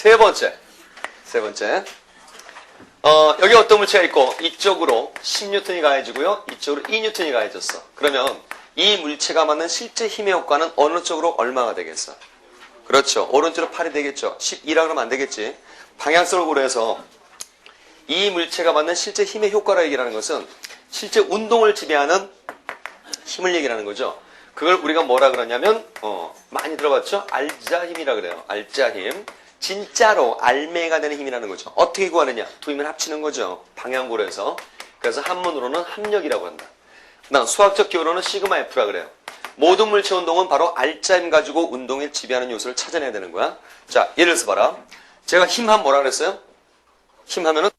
세 번째. 여기 어떤 물체가 있고 이쪽으로 10N이 가해지고요. 이쪽으로 2N이 가해졌어. 그러면 이 물체가 맞는 실제 힘의 효과는 어느 쪽으로 얼마가 되겠어? 그렇죠. 오른쪽으로 8이 되겠죠. 12라 그러면 안 되겠지. 방향성을 고려해서 이 물체가 받는 실제 힘의 효과라 얘기하는 것은 실제 운동을 지배하는 힘을 얘기하는 거죠. 그걸 우리가 뭐라 그러냐면 많이 들어봤죠? 알자 힘이라 그래요. 알자 힘. 진짜로 알매가 되는 힘이라는 거죠. 어떻게 구하느냐? 두 힘을 합치는 거죠. 방향 고려해서. 그래서 한문으로는 합력이라고 한다. 그다음 수학적 기호로는 시그마 F라 그래요. 모든 물체 운동은 바로 알자 힘 가지고 운동을 지배하는 요소를 찾아내야 되는 거야. 자, 예를 들어서 봐라. 제가 힘 하면 뭐라 그랬어요? 힘 하면은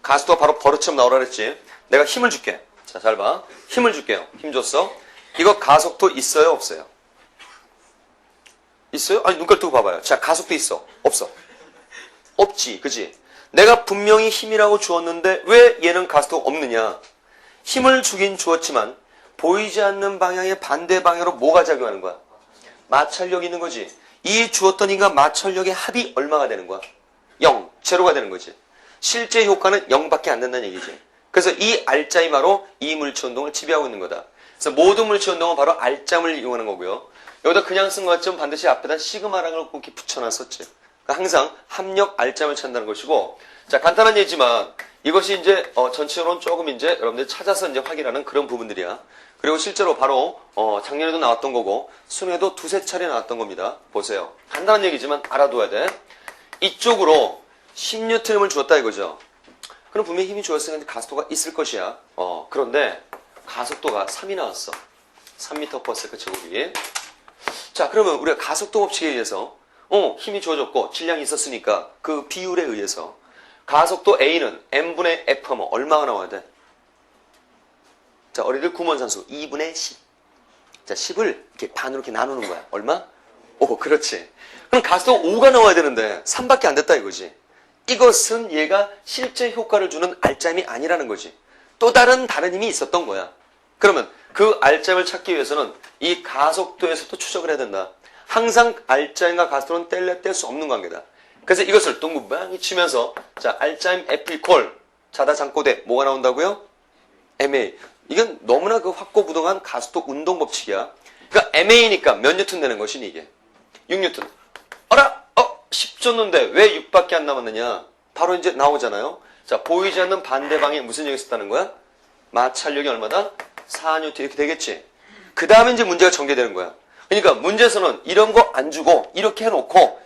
가속도가 바로 버릇처럼 나오라 그랬지. 내가 힘을 줄게. 자, 잘 봐. 힘을 줄게요. 힘 줬어. 이거 가속도 있어요? 없어요? 있어요? 아니, 눈깔 뜨고 봐봐요. 자, 가속도 있어? 없어? 없지. 그지? 내가 분명히 힘이라고 주었는데 왜 얘는 가속도가 없느냐? 힘을 주긴 주었지만 보이지 않는 방향의 반대 방향으로 뭐가 작용하는 거야? 마찰력이 있는 거지. 이 주었던 힘과 마찰력의 합이 얼마가 되는 거야? 0, 제로가 되는 거지. 실제 효과는 0밖에 안 된다는 얘기지. 그래서 이 알자이 바로 이 물체 운동을 지배하고 있는 거다. 그래서 모든 물체 운동은 바로 알점을 이용하는 거고요. 여기다 그냥 쓴 것처럼 반드시 앞에다 시그마라는 걸 꼭 이렇게 붙여놨었지. 그러니까 항상 합력 알점을 찾는다는 것이고, 자, 간단한 예지만 이것이 이제 전체적으로는 조금 이제 여러분들이 찾아서 이제 확인하는 그런 부분들이야. 그리고 실제로 바로 작년에도 나왔던 거고 수능에도 두세 차례 나왔던 겁니다. 보세요. 간단한 얘기지만 알아둬야 돼. 이쪽으로 10N을 주었다 이거죠. 그럼 분명히 힘이 주었으니까 가속도가 있을 것이야. 그런데 가속도가 3이 나왔어. 3m/s 제곱이. 자, 그러면 우리가 가속도 법칙에 의해서 힘이 주어졌고 질량이 있었으니까 그 비율에 의해서 가속도 A는 M분의 F 하면 얼마가 나와야 돼? 자, 어린이들 구몬산수 2분의 10. 자, 10을 이렇게 반으로 이렇게 나누는 거야. 얼마? 5, 그렇지. 그럼 가속도 5가 나와야 되는데 3밖에 안 됐다 이거지. 이것은 얘가 실제 효과를 주는 알짜임이 아니라는 거지. 또 다른 힘이 있었던 거야. 그러면 그 알짜임을 찾기 위해서는 이 가속도에서도 추적을 해야 된다. 항상 알짜임과 가속도는 뗄 수 없는 관계다. 그래서 이것을 동그랑이 치면서 자, 알짜임 F 이퀄 자다장꼬대 뭐가 나온다고요? MA. 이건 너무나 그 확고부동한 가속도 운동 법칙이야. 그러니까 MA니까 몇 뉴턴 되는 것이니 이게? 6뉴턴. 어라? 10 줬는데 왜 6밖에 안 남았느냐? 바로 이제 나오잖아요. 자, 보이지 않는 반대방에 무슨 얘기 있었다는 거야? 마찰력이 얼마다? 4뉴턴 이렇게 되겠지. 그 다음에 이제 문제가 전개되는 거야. 그러니까 문제에서는 이런 거 안 주고 이렇게 해놓고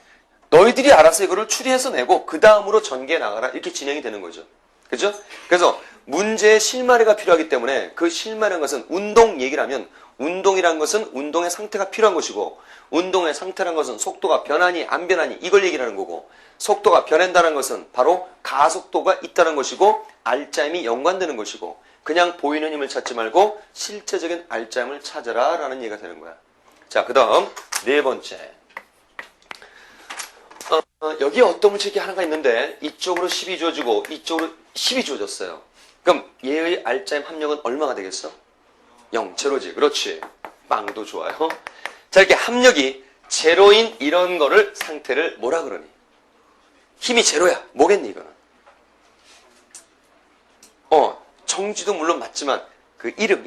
너희들이 알아서 이거를 추리해서 내고 그 다음으로 전개해 나가라 이렇게 진행이 되는 거죠. 그죠? 그래서 문제의 실마리가 필요하기 때문에 그 실마리라는 것은 운동 얘기를 하면 운동이라는 것은 운동의 상태가 필요한 것이고 운동의 상태라는 것은 속도가 변하니 안 변하니 이걸 얘기하는 거고 속도가 변한다는 것은 바로 가속도가 있다는 것이고 알짜임이 연관되는 것이고 그냥 보이는 힘을 찾지 말고 실제적인 알짜임을 찾아라 라는 얘기가 되는 거야. 자, 그 다음 네 번째. 여기에 어떤 물질이 하나가 있는데 이쪽으로 10이 주어지고 이쪽으로 10이 주어졌어요. 그럼 얘의 알짜임 합력은 얼마가 되겠어? 0, 제로지. 그렇지. 빵도 좋아요. 자, 이렇게 합력이 제로인 이런 거를 상태를 뭐라 그러니? 힘이 제로야. 뭐겠니 이거는? 정지도 물론 맞지만 그 이름.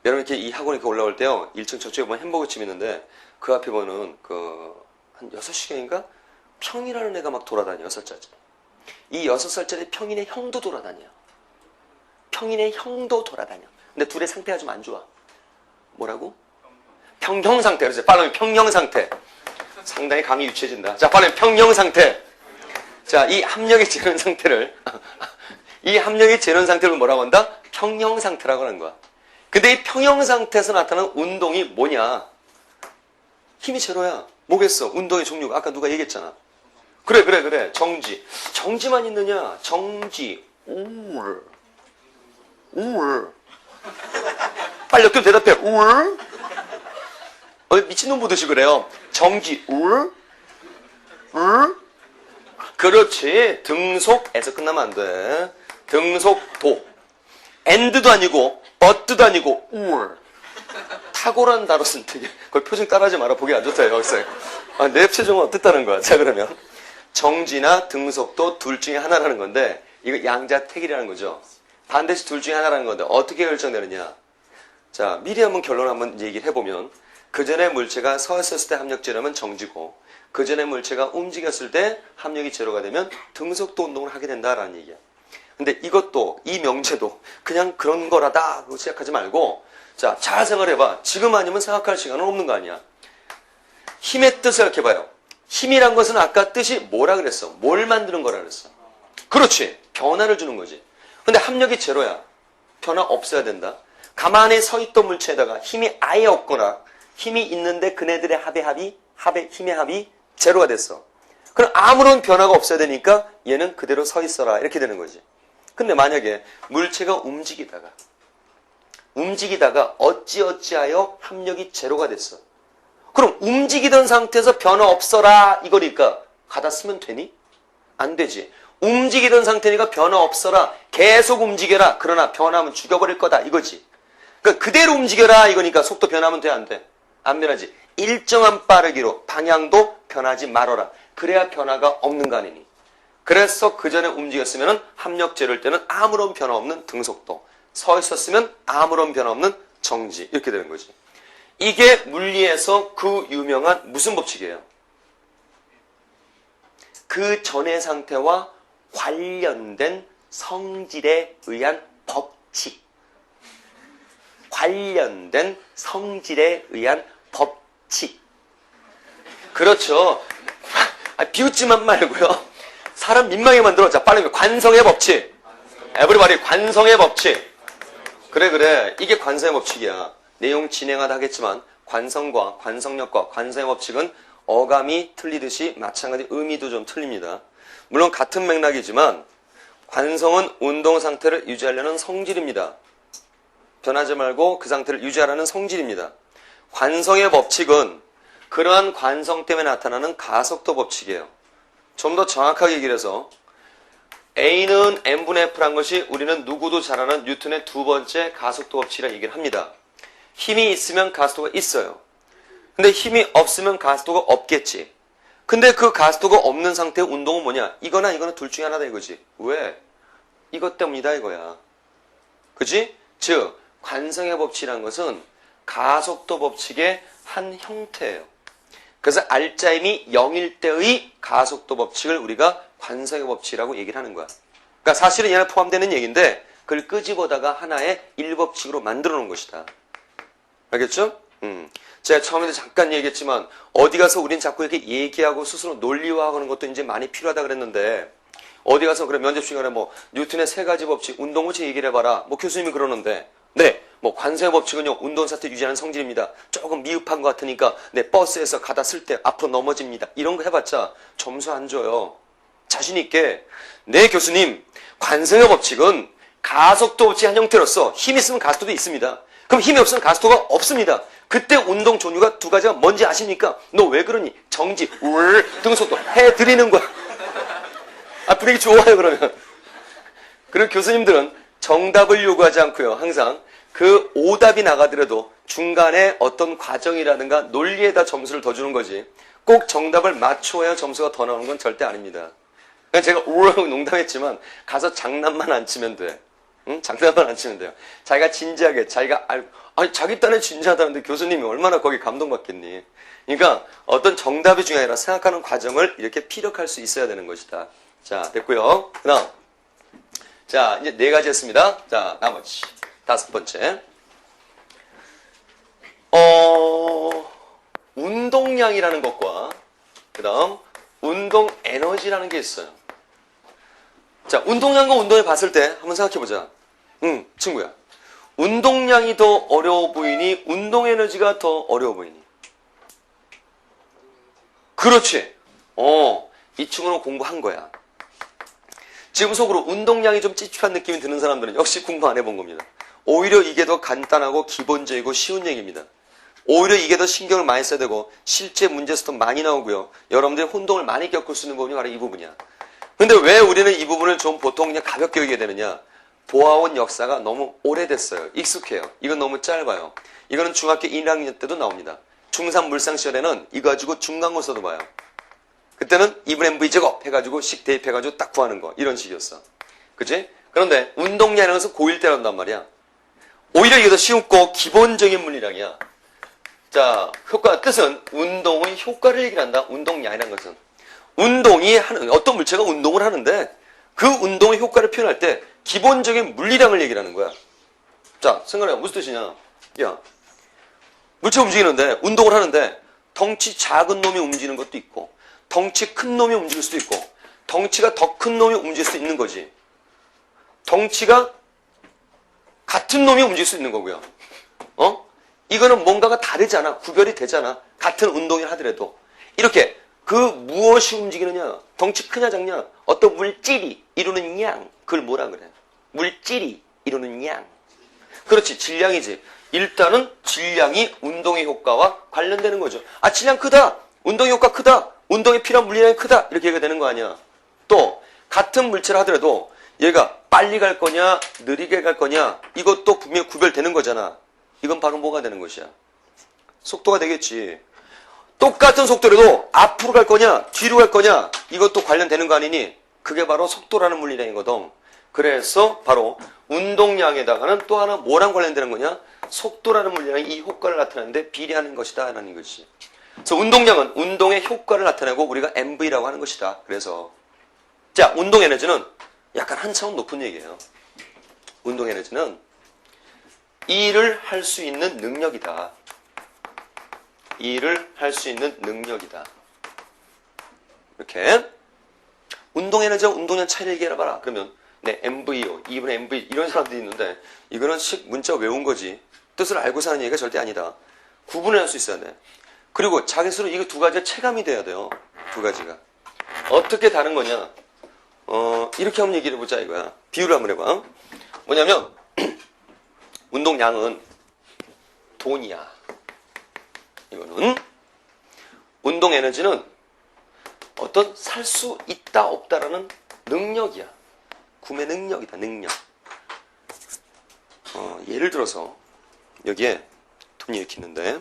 여러분 이렇게 이 학원에 이렇게 올라올 때요. 1층 저쪽에 보면 햄버거 집 있는데 그 앞에 보면 한 6시경인가? 평이라는 애가 막 돌아다녀. 6살짜리. 이 6살짜리 평인의 형도 돌아다녀. 평인의 형도 돌아다녀. 근데 둘의 상태가 좀 안 좋아. 뭐라고? 평형 상태. 그래서 빨리 평형 상태. 상당히 감이 유치해진다. 자, 빨리 평형 상태. 자, 이 합력이 제로인 상태를 뭐라고 한다? 평형 상태라고 하는 거야. 근데 이 평형 상태에서 나타나는 운동이 뭐냐? 힘이 제로야. 뭐겠어? 운동의 종류가 아까 누가 얘기했잖아. 그래. 정지만 있느냐? 정지. 우울. 빨리 역겹 대답해. 우울. 미친놈 보듯이 그래요. 정지. 우울. 그렇지. 등속에서 끝나면 안 돼. 등속도. and도 아니고 but도 아니고 우울. 사고란 단어 쓴 되게, 거의 표정 따라하지 마라. 보기 안 좋다, 여기서. 내 표정은 어떻다는 거야. 자, 그러면. 정지나 등속도 둘 중에 하나라는 건데, 이거 양자택일이라는 거죠. 반드시 둘 중에 하나라는 건데, 어떻게 결정되느냐. 자, 미리 한번 결론 한번 얘기를 해보면, 그 전에 물체가 서 있었을 때 합력 제로면 정지고, 그 전에 물체가 움직였을 때 합력이 제로가 되면 등속도 운동을 하게 된다라는 얘기야. 근데 이것도, 이 명제도 그냥 그런 거라다 그거 생각하지 말고, 자, 잘 생각해봐. 지금 아니면 생각할 시간은 없는 거 아니야. 힘의 뜻을 생각해봐요. 힘이란 것은 아까 뜻이 뭐라 그랬어? 뭘 만드는 거라 그랬어? 그렇지. 변화를 주는 거지. 근데 합력이 제로야. 변화 없어야 된다. 가만히 서 있던 물체에다가 힘이 아예 없거나 힘이 있는데 그네들의 힘의 합이 제로가 됐어. 그럼 아무런 변화가 없어야 되니까 얘는 그대로 서 있어라. 이렇게 되는 거지. 근데 만약에 물체가 움직이다가 어찌어찌하여 합력이 제로가 됐어. 그럼 움직이던 상태에서 변화 없어라 이거니까 가다 쓰면 되니? 안 되지. 움직이던 상태니까 변화 없어라. 계속 움직여라. 그러나 변하면 죽여버릴 거다 이거지. 그러니까 그대로 움직여라 이거니까 속도 변하면 돼, 안 돼? 안 변하지. 일정한 빠르기로 방향도 변하지 말아라. 그래야 변화가 없는 거 아니니. 그래서 그 전에 움직였으면 합력 제로일 때는 아무런 변화 없는 등속도, 서 있었으면 아무런 변화 없는 정지 이렇게 되는 거지. 이게 물리에서 그 유명한 무슨 법칙이에요? 그 전의 상태와 관련된 성질에 의한 법칙. 관련된 성질에 의한 법칙. 그렇죠. 비웃지만 말고요. 사람 민망하게 만들어. 자, 빨리 관성의 법칙. 에브리바디 관성의 법칙. 그래. 이게 관성의 법칙이야. 내용 진행하다 하겠지만 관성과 관성력과 관성의 법칙은 어감이 틀리듯이 마찬가지 의미도 좀 틀립니다. 물론 같은 맥락이지만 관성은 운동 상태를 유지하려는 성질입니다. 변하지 말고 그 상태를 유지하라는 성질입니다. 관성의 법칙은 그러한 관성 때문에 나타나는 가속도 법칙이에요. 좀 더 정확하게 얘기를 해서 A는 n분의 F란 것이 우리는 누구도 잘 아는 뉴턴의 두 번째 가속도 법칙이라 얘기를 합니다. 힘이 있으면 가속도가 있어요. 근데 힘이 없으면 가속도가 없겠지. 근데 그 가속도가 없는 상태의 운동은 뭐냐? 이거나 둘 중에 하나다 이거지. 왜? 이것 때문이다 이거야. 그치? 즉 관성의 법칙이라는 것은 가속도 법칙의 한 형태예요. 그래서 알짜임이 0일 때의 가속도 법칙을 우리가 관성의 법칙이라고 얘기를 하는 거야. 그러니까 사실은 얘는 포함되는 얘기인데 그걸 끄집어다가 하나의 일법칙으로 만들어 놓은 것이다. 알겠죠? 제가 처음에도 잠깐 얘기했지만 어디 가서 우린 자꾸 이렇게 얘기하고 스스로 논리화하는 것도 이제 많이 필요하다 그랬는데 어디 가서 그래 면접 시간에 뭐 뉴턴의 세 가지 법칙 운동 법칙 얘기를 해봐라. 뭐 교수님이 그러는데 네. 뭐 관성의 법칙은요 운동 상태 유지하는 성질입니다. 조금 미흡한 것 같으니까 네 버스에서 가다 쓸 때 앞으로 넘어집니다. 이런 거 해봤자 점수 안 줘요. 자신 있게 네 교수님 관성의 법칙은 가속도 법칙 한 형태로서 힘이 있으면 가속도도 있습니다. 그럼 힘이 없으면 가속도가 없습니다. 그때 운동 종류가 두 가지가 뭔지 아십니까? 너 왜 그러니? 정지, 등속도 해드리는 거야. 분위기 좋아요 그러면. 그리고 교수님들은 정답을 요구하지 않고요. 항상 그 오답이 나가더라도 중간에 어떤 과정이라든가 논리에다 점수를 더 주는 거지. 꼭 정답을 맞춰야 점수가 더 나오는 건 절대 아닙니다. 그러니까 제가 오라고 농담했지만 가서 장난만 안 치면 돼. 응? 장난만 안 치면 돼요. 자기가 진지하게 자기 딴에 진지하다는데 교수님이 얼마나 거기 감동받겠니. 그러니까 어떤 정답이 중요한 아니라 생각하는 과정을 이렇게 피력할 수 있어야 되는 것이다. 자, 됐고요. 그 다음 자, 이제 네 가지 했습니다. 자, 나머지 다섯 번째 운동량이라는 것과 그 다음 운동 에너지라는 게 있어요. 자, 운동량과 운동에 봤을 때 한번 생각해보자. 친구야. 운동량이 더 어려워 보이니 운동 에너지가 더 어려워 보이니? 그렇지. 이 친구는 공부한 거야. 지금 속으로 운동량이 좀 찝찝한 느낌이 드는 사람들은 역시 공부 안 해본 겁니다. 오히려 이게 더 간단하고 기본적이고 쉬운 얘기입니다. 오히려 이게 더 신경을 많이 써야 되고 실제 문제에서도 많이 나오고요. 여러분들이 혼동을 많이 겪을 수 있는 부분이 바로 이 부분이야. 근데 왜 우리는 이 부분을 좀 보통 그냥 가볍게 여기게 되느냐? 보아온 역사가 너무 오래됐어요. 익숙해요. 이건 너무 짧아요. 이거는 중학교 1학년 때도 나옵니다. 중3 물상 시절에는 이거 가지고 중간고사도 봐요. 그때는 2분의 mv 제곱 해가지고 식 대입해가지고 딱 구하는 거. 이런 식이었어. 그치? 그런데 운동량이라는 것은 고1 때 한단 말이야. 오히려 이게 더 쉽고 기본적인 물리량이야. 자, 뜻은 운동의 효과를 얘기를 한다. 운동량이라는 것은. 운동이 하는, 어떤 물체가 운동을 하는데 그 운동의 효과를 표현할 때 기본적인 물리량을 얘기를 하는 거야. 자, 생각해봐. 무슨 뜻이냐? 야, 물체가 움직이는데, 운동을 하는데, 덩치 작은 놈이 움직이는 것도 있고, 덩치 큰 놈이 움직일 수도 있고, 덩치가 더 큰 놈이 움직일 수 있는 거지. 덩치가 같은 놈이 움직일 수 있는 거고요. 이거는 뭔가가 다르잖아. 구별이 되잖아. 같은 운동을 하더라도. 이렇게, 그 무엇이 움직이느냐? 덩치 크냐 작냐? 어떤 물질이 이루는 양. 그걸 뭐라 그래? 물질이 이루는 양. 그렇지, 질량이지. 일단은 질량이 운동의 효과와 관련되는 거죠. 아, 질량 크다. 운동의 효과 크다. 운동에 필요한 물리량이 크다. 이렇게 얘기가 되는 거 아니야. 또 같은 물체를 하더라도 얘가 빨리 갈 거냐 느리게 갈 거냐 이것도 분명히 구별되는 거잖아. 이건 바로 뭐가 되는 것이야? 속도가 되겠지. 똑같은 속도라도 앞으로 갈 거냐 뒤로 갈 거냐 이것도 관련되는 거 아니니? 그게 바로 속도라는 물리량이거든. 그래서 바로 운동량에다가는 또 하나 뭐랑 관련되는 거냐? 속도라는 물리량이 이 효과를 나타내는데 비례하는 것이다 라는 것이. 그래서 운동량은 운동의 효과를 나타내고 우리가 MV라고 하는 것이다. 그래서 자, 운동 에너지는 약간 한 차원 높은 얘기예요. 운동 에너지는 일을 할 수 있는 능력이다. 일을 할 수 있는 능력이다. 이렇게 운동 에너지와 운동량 차이를 얘기해봐라. 그러면 네, MVO, 2분의 MV 이런 사람들이 있는데 이거는 식 문자 외운 거지. 뜻을 알고 사는 얘기가 절대 아니다. 구분을 할 수 있어야 돼. 그리고 자기 스스로 이거 두 가지가 체감이 돼야 돼요. 두 가지가. 어떻게 다른 거냐? 이렇게 한번 얘기를 해보자 이거야. 비유를 한번 해봐. 뭐냐면 운동량은 돈이야. 이거는 운동 에너지는 어떤 살 수 있다 없다라는 능력이야. 구매 능력이다. 능력. 예를 들어서 여기에 돈이 이렇게 있는데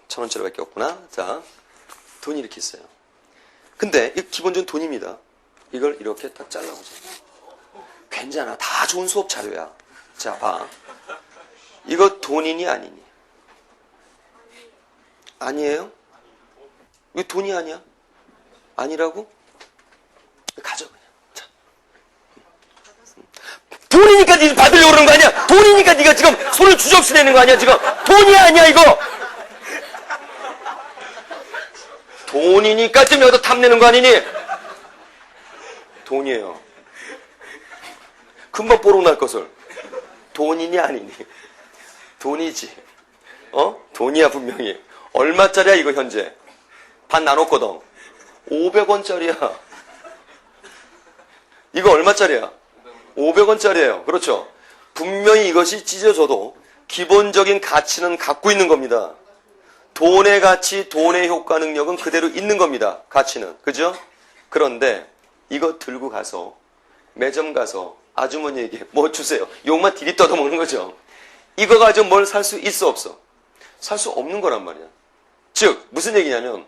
1,000원짜리밖에 없구나. 자, 돈이 이렇게 있어요. 근데 이 기본적인 돈입니다. 이걸 이렇게 딱 잘라보자. 괜찮아. 다 좋은 수업 자료야. 자, 봐. 이거 돈이니 아니니? 아니에요? 이거 돈이 아니야? 아니라고? 가져 그냥. 자. 돈이니까 네 받으려고 그러는 거 아니야? 돈이니까 네가 지금 손을 주접시 내는 거 아니야? 지금 돈이 아니야 이거. 돈이니까 지금 여기서 탐내는 거 아니니? 돈이에요. 금방 뽀록 날 것을. 돈이니 아니니? 돈이지. 돈이야 분명히. 얼마짜리야 이거 현재? 반 나눴거든. 500원짜리야. 이거 얼마짜리야? 500원짜리예요. 그렇죠? 분명히 이것이 찢어져도 기본적인 가치는 갖고 있는 겁니다. 돈의 가치, 돈의 효과 능력은 그대로 있는 겁니다. 가치는. 그죠? 그런데 이거 들고 가서 매점 가서 아주머니에게 뭐 주세요. 욕만 디리 떠도먹는 거죠. 이거 가지고 뭘 살 수 있어 없어? 살 수 없는 거란 말이야. 즉 무슨 얘기냐면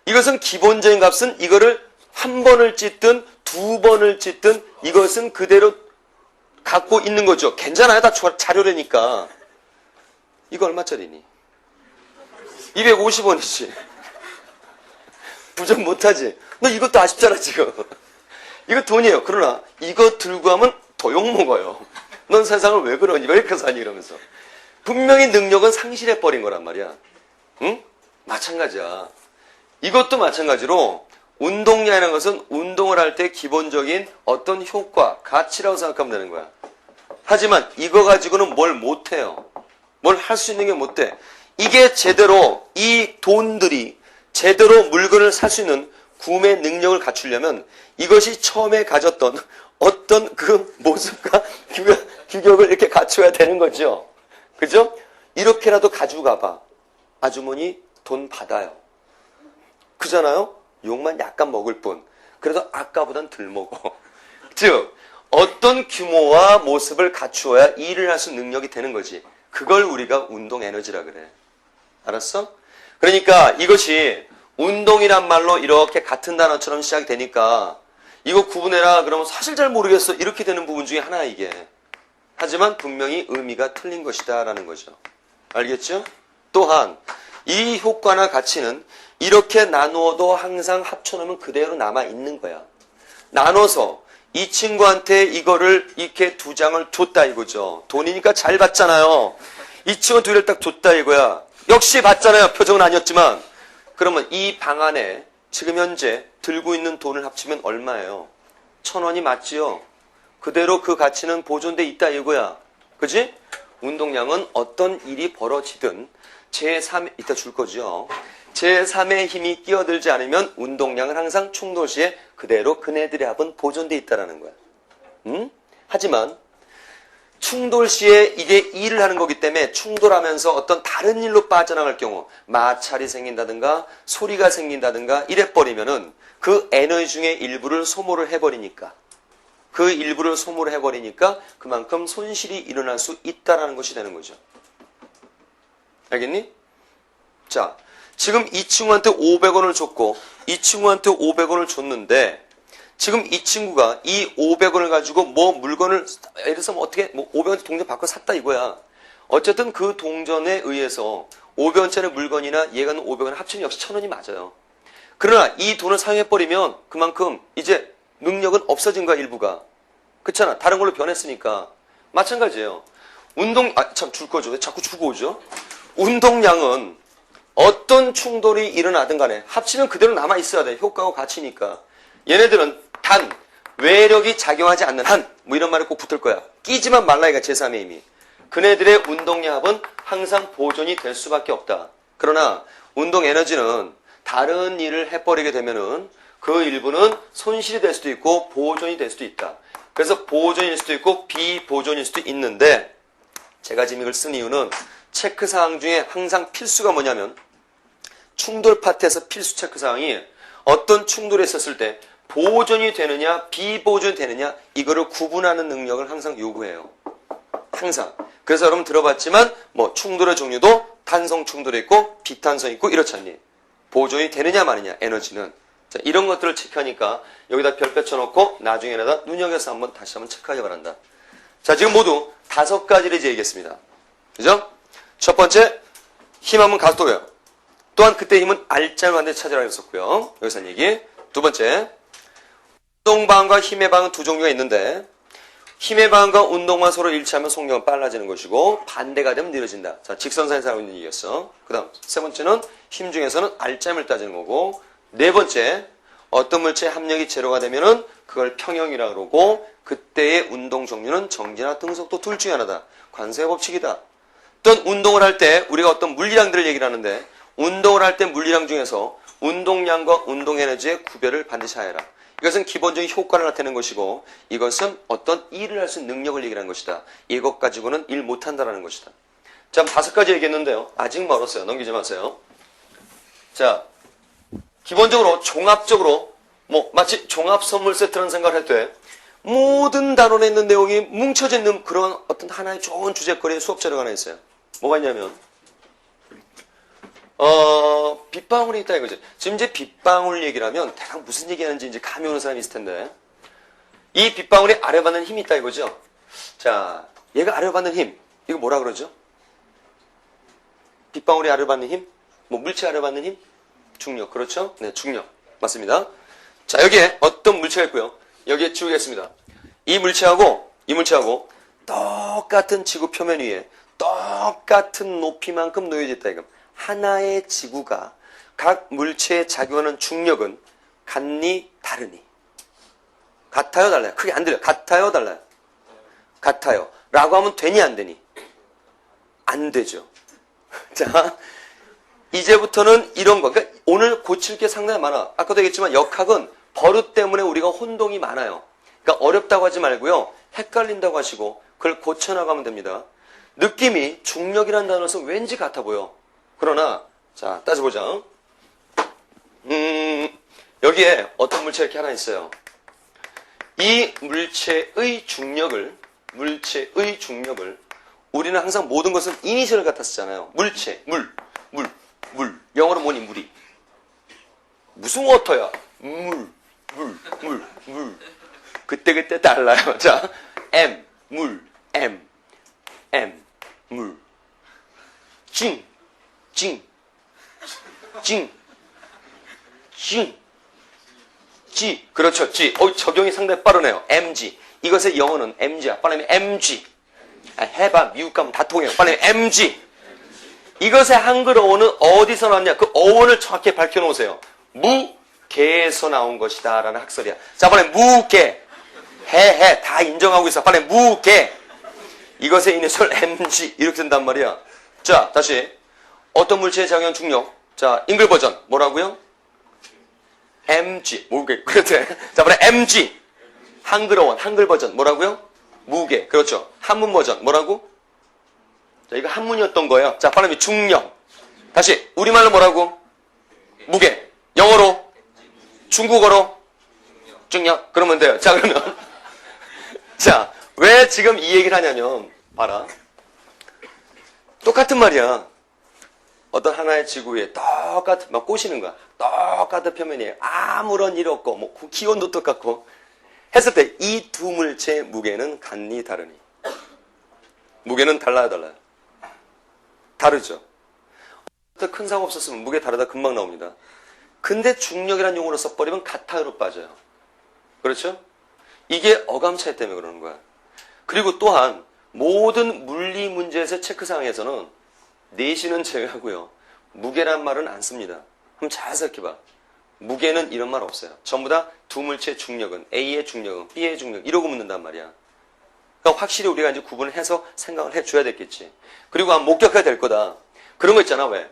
이것은 기본적인 값은 이거를 한 번을 찢든 두 번을 찢든 이것은 그대로 갖고 있는 거죠. 괜찮아요. 다 자료라니까. 이거 얼마짜리니? 250원이지. 부정 못하지. 너 이것도 아쉽잖아 지금. 이거 돈이에요. 그러나 이거 들고 하면 더 욕먹어요. 넌 세상을 왜 그러니? 왜 이렇게 사니? 이러면서. 분명히 능력은 상실해버린 거란 말이야. 응? 마찬가지야. 이것도 마찬가지로 운동량이라는 것은 운동을 할 때 기본적인 어떤 효과, 가치라고 생각하면 되는 거야. 하지만 이거 가지고는 뭘 못해요. 뭘 할 수 있는 게 못 돼. 이게 제대로 이 돈들이 제대로 물건을 살 수 있는 구매 능력을 갖추려면 이것이 처음에 가졌던 어떤 그 모습과 규격을 이렇게 갖춰야 되는 거죠. 그죠? 이렇게라도 가지고 가봐. 아주머니 돈 받아요. 그잖아요? 욕만 약간 먹을 뿐. 그래도 아까보단 덜 먹어. 즉 어떤 규모와 모습을 갖추어야 일을 할 수 있는 능력이 되는 거지. 그걸 우리가 운동 에너지라 그래. 알았어? 그러니까 이것이 운동이란 말로 이렇게 같은 단어처럼 시작이 되니까 이거 구분해라 그러면 사실 잘 모르겠어. 이렇게 되는 부분 중에 하나야 이게. 하지만 분명히 의미가 틀린 것이다 라는 거죠. 알겠죠? 또한 이 효과나 가치는 이렇게 나누어도 항상 합쳐놓으면 그대로 남아있는 거야. 나눠서 이 친구한테 이거를 이렇게 2장을 줬다 이거죠. 돈이니까 잘 받잖아요. 이 친구 2개를 딱 줬다 이거야. 역시 받잖아요. 표정은 아니었지만. 그러면 이 방 안에 지금 현재 들고 있는 돈을 합치면 얼마예요? 1,000원이 맞지요? 그대로 그 가치는 보존돼 있다 이거야. 그지? 운동량은 어떤 일이 벌어지든 제3, 이따 줄 거죠. 제3의 힘이 끼어들지 않으면 운동량은 항상 충돌 시에 그대로 그네들의 합은 보존돼 있다는 거야. 하지만 충돌 시에 이게 일을 하는 거기 때문에 충돌하면서 어떤 다른 일로 빠져나갈 경우 마찰이 생긴다든가 소리가 생긴다든가 이래버리면은 그 에너지 중에 일부를 소모를 해버리니까 그만큼 손실이 일어날 수 있다는 것이 되는 거죠. 알겠니? 자, 지금 이 친구한테 500원을 줬고 이 친구한테 500원을 줬는데 지금 이 친구가 이 500원을 가지고 뭐 물건을 예를 들어서 뭐 어떻게 뭐 500원짜리 동전 바꿔 샀다 이거야. 어쨌든 그 동전에 의해서 500원짜리 물건이나 얘가 넣은 500원 합치면 역시 1,000원이 맞아요. 그러나 이 돈을 사용해버리면 그만큼 이제 능력은 없어진 거야 일부가. 그렇잖아. 다른 걸로 변했으니까. 마찬가지예요. 참 줄 거죠. 왜 자꾸 주고 오죠? 운동량은 어떤 충돌이 일어나든 간에 합치면 그대로 남아있어야 돼. 효과와 가치니까. 얘네들은 단 외력이 작용하지 않는 한 뭐 이런 말이 꼭 붙을 거야. 끼지만 말라이가 제3의 힘이. 그네들의 운동량 합은 항상 보존이 될 수밖에 없다. 그러나 운동 에너지는 다른 일을 해버리게 되면은 그 일부는 손실이 될 수도 있고 보존이 될 수도 있다. 그래서 보존일 수도 있고 비보존일 수도 있는데 제가 지금 이걸 쓴 이유는 체크사항 중에 항상 필수가 뭐냐면 충돌 파트에서 필수 체크사항이 어떤 충돌이 있었을 때 보존이 되느냐 비보존이 되느냐 이거를 구분하는 능력을 항상 요구해요. 항상. 그래서 여러분 들어봤지만 뭐 충돌의 종류도 탄성 충돌이 있고 비탄성 있고 이렇잖니. 보존이 되느냐 마느냐 에너지는. 자, 이런 것들을 체크하니까 여기다 별 펼쳐놓고 나중에라도 눈여겨서 다시 한번 체크하기 바란다. 자, 지금 모두 5가지를 이제 얘기했습니다. 그죠? 첫 번째, 힘하면 가속도예요. 또한 그때 힘은 알짜만데 찾으라고 했었고요. 여기서 얘기. 두 번째, 운동방과 힘의 방은 2종류가 있는데 힘의 방과 운동만 서로 일치하면 속력은 빨라지는 것이고 반대가 되면 느려진다. 자, 직선상에서 하고 있는 얘기였어. 그 다음 세 번째는 힘 중에서는 알짜임을 따지는 거고 네 번째, 어떤 물체의 합력이 제로가 되면은 그걸 평형이라고 그러고 그때의 운동 종류는 정지나 등속도 둘 중에 하나다. 관세의 법칙이다. 또한 운동을 할 때 우리가 어떤 물리량들을 얘기를 하는데 운동을 할 때 물리량 중에서 운동량과 운동 에너지의 구별을 반드시 하여라. 이것은 기본적인 효과를 나타내는 것이고 이것은 어떤 일을 할 수 있는 능력을 얘기하는 것이다. 이것 가지고는 일 못한다라는 것이다. 자, 5가지 얘기했는데요. 아직 멀었어요. 넘기지 마세요. 자, 기본적으로 종합적으로 뭐 마치 종합 선물 세트라는 생각을 할 때 모든 단원에 있는 내용이 뭉쳐져 있는 그런 어떤 하나의 좋은 주제거리의 수업 자료가 하나 있어요. 뭐가 있냐면 빗방울이 있다 이거지. 지금 이제 빗방울 얘기를 하면 대강 무슨 얘기하는지 이제 감이 오는 사람이 있을 텐데 이 빗방울이 아래받는 힘이 있다 이거죠. 자, 얘가 아래받는 힘 이거 뭐라 그러죠? 빗방울이 아래받는 힘? 뭐 물체 아래받는 힘? 중력, 그렇죠? 네, 중력. 맞습니다. 자, 여기에 어떤 물체가 있고요. 여기에 지우겠습니다. 이 물체하고 똑같은 지구 표면 위에 똑같은 높이만큼 놓여져 있다 이거. 하나의 지구가 각 물체에 작용하는 중력은 같니 다르니? 같아요 달라요? 크게 안 들려요. 같아요 달라요? 같아요. 라고 하면 되니 안 되니? 안 되죠. 자, 이제부터는 이런 거. 그러니까 오늘 고칠 게 상당히 많아. 아까도 얘기했지만 역학은 버릇 때문에 우리가 혼동이 많아요. 그러니까 어렵다고 하지 말고요. 헷갈린다고 하시고 그걸 고쳐나가면 됩니다. 느낌이 중력이라는 단어에서 왠지 같아 보여. 그러나 자, 따져보자. 여기에 어떤 물체 이렇게 하나 있어요. 이 물체의 중력을 우리는 항상 모든 것은 이니셜을 갖다 쓰잖아요. 물체, 물. 영어로 뭐니? 물이. 무슨 워터야? 물. 그때 달라요. 자, M, 물, M, 물. 징. G. 그렇죠, G. 적용이 상당히 빠르네요. MG. 이것의 영어는 MG야. 빨리 MG. 해봐, 미국 가면 다 통해요. 빨리 MG. 이것의 한글 어원은 어디서 나왔냐? 그 어원을 정확히 밝혀놓으세요. 무게에서 나온 것이다 라는 학설이야. 자, 빨리 무게. 해. 다 인정하고 있어. 빨리 무게. 이것의 이니셜 MG. 이렇게 된단 말이야. 자, 다시. 어떤 물체의 작용 중력. 자, 잉글 버전. 뭐라고요? MG. 무게. 그렇대. 자, 빨리 MG. 한글 어원, 한글 버전. 뭐라고요? 무게. 그렇죠. 한문 버전. 뭐라고? 자, 이거 한문이었던 거예요. 자, 발음이 중력. 다시. 우리말로 뭐라고? 무게. 영어로? 중국어로? 중력. 그러면 돼요. 자, 그러면. 자, 왜 지금 이 얘기를 하냐면, 봐라. 똑같은 말이야. 어떤 하나의 지구에 똑같은, 막 꼬시는 거야. 똑같은 표면이에요. 아무런 일 없고, 뭐, 기온도 똑같고. 했을 때, 이 두 물체의 무게는 같니, 다르니? 무게는 달라요. 다르죠. 큰 사고 없었으면 무게 다르다 금방 나옵니다. 근데 중력이라는 용어로 써버리면 같아요로 빠져요. 그렇죠? 이게 어감 차이 때문에 그러는 거야. 그리고 또한 모든 물리 문제에서 체크사항에서는 내시는 제외하고요. 무게란 말은 안 씁니다. 그럼 잘 생각해봐. 무게는 이런 말 없어요. 전부 다 두 물체의 중력은 A의 중력은 B의 중력 이러고 묻는단 말이야. 그러니까 확실히 우리가 이제 구분을 해서 생각을 해줘야 됐겠지. 그리고 목격해야 될 거다. 그런 거 있잖아, 왜?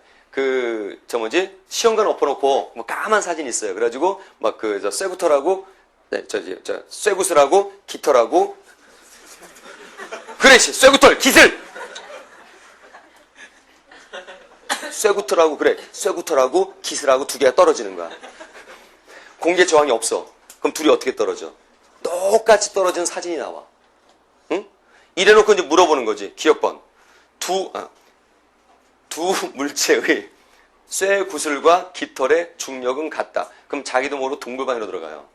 시험관 엎어놓고, 뭐, 까만 사진 있어요. 그래가지고, 막 쇠구터라고, 쇠구슬하고, 깃털하고, 그래, 쇠구털, 깃을! 쇠구털하고, 그래, 쇠구털하고, 깃을하고 두 개가 떨어지는 거야. 공개 저항이 없어. 그럼 둘이 어떻게 떨어져? 똑같이 떨어지는 사진이 나와. 응? 이래놓고 이제 물어보는 거지. 기억번. 두 물체의 쇠구슬과 깃털의 중력은 같다. 그럼 자기도 모르고 동굴반으로 들어가요.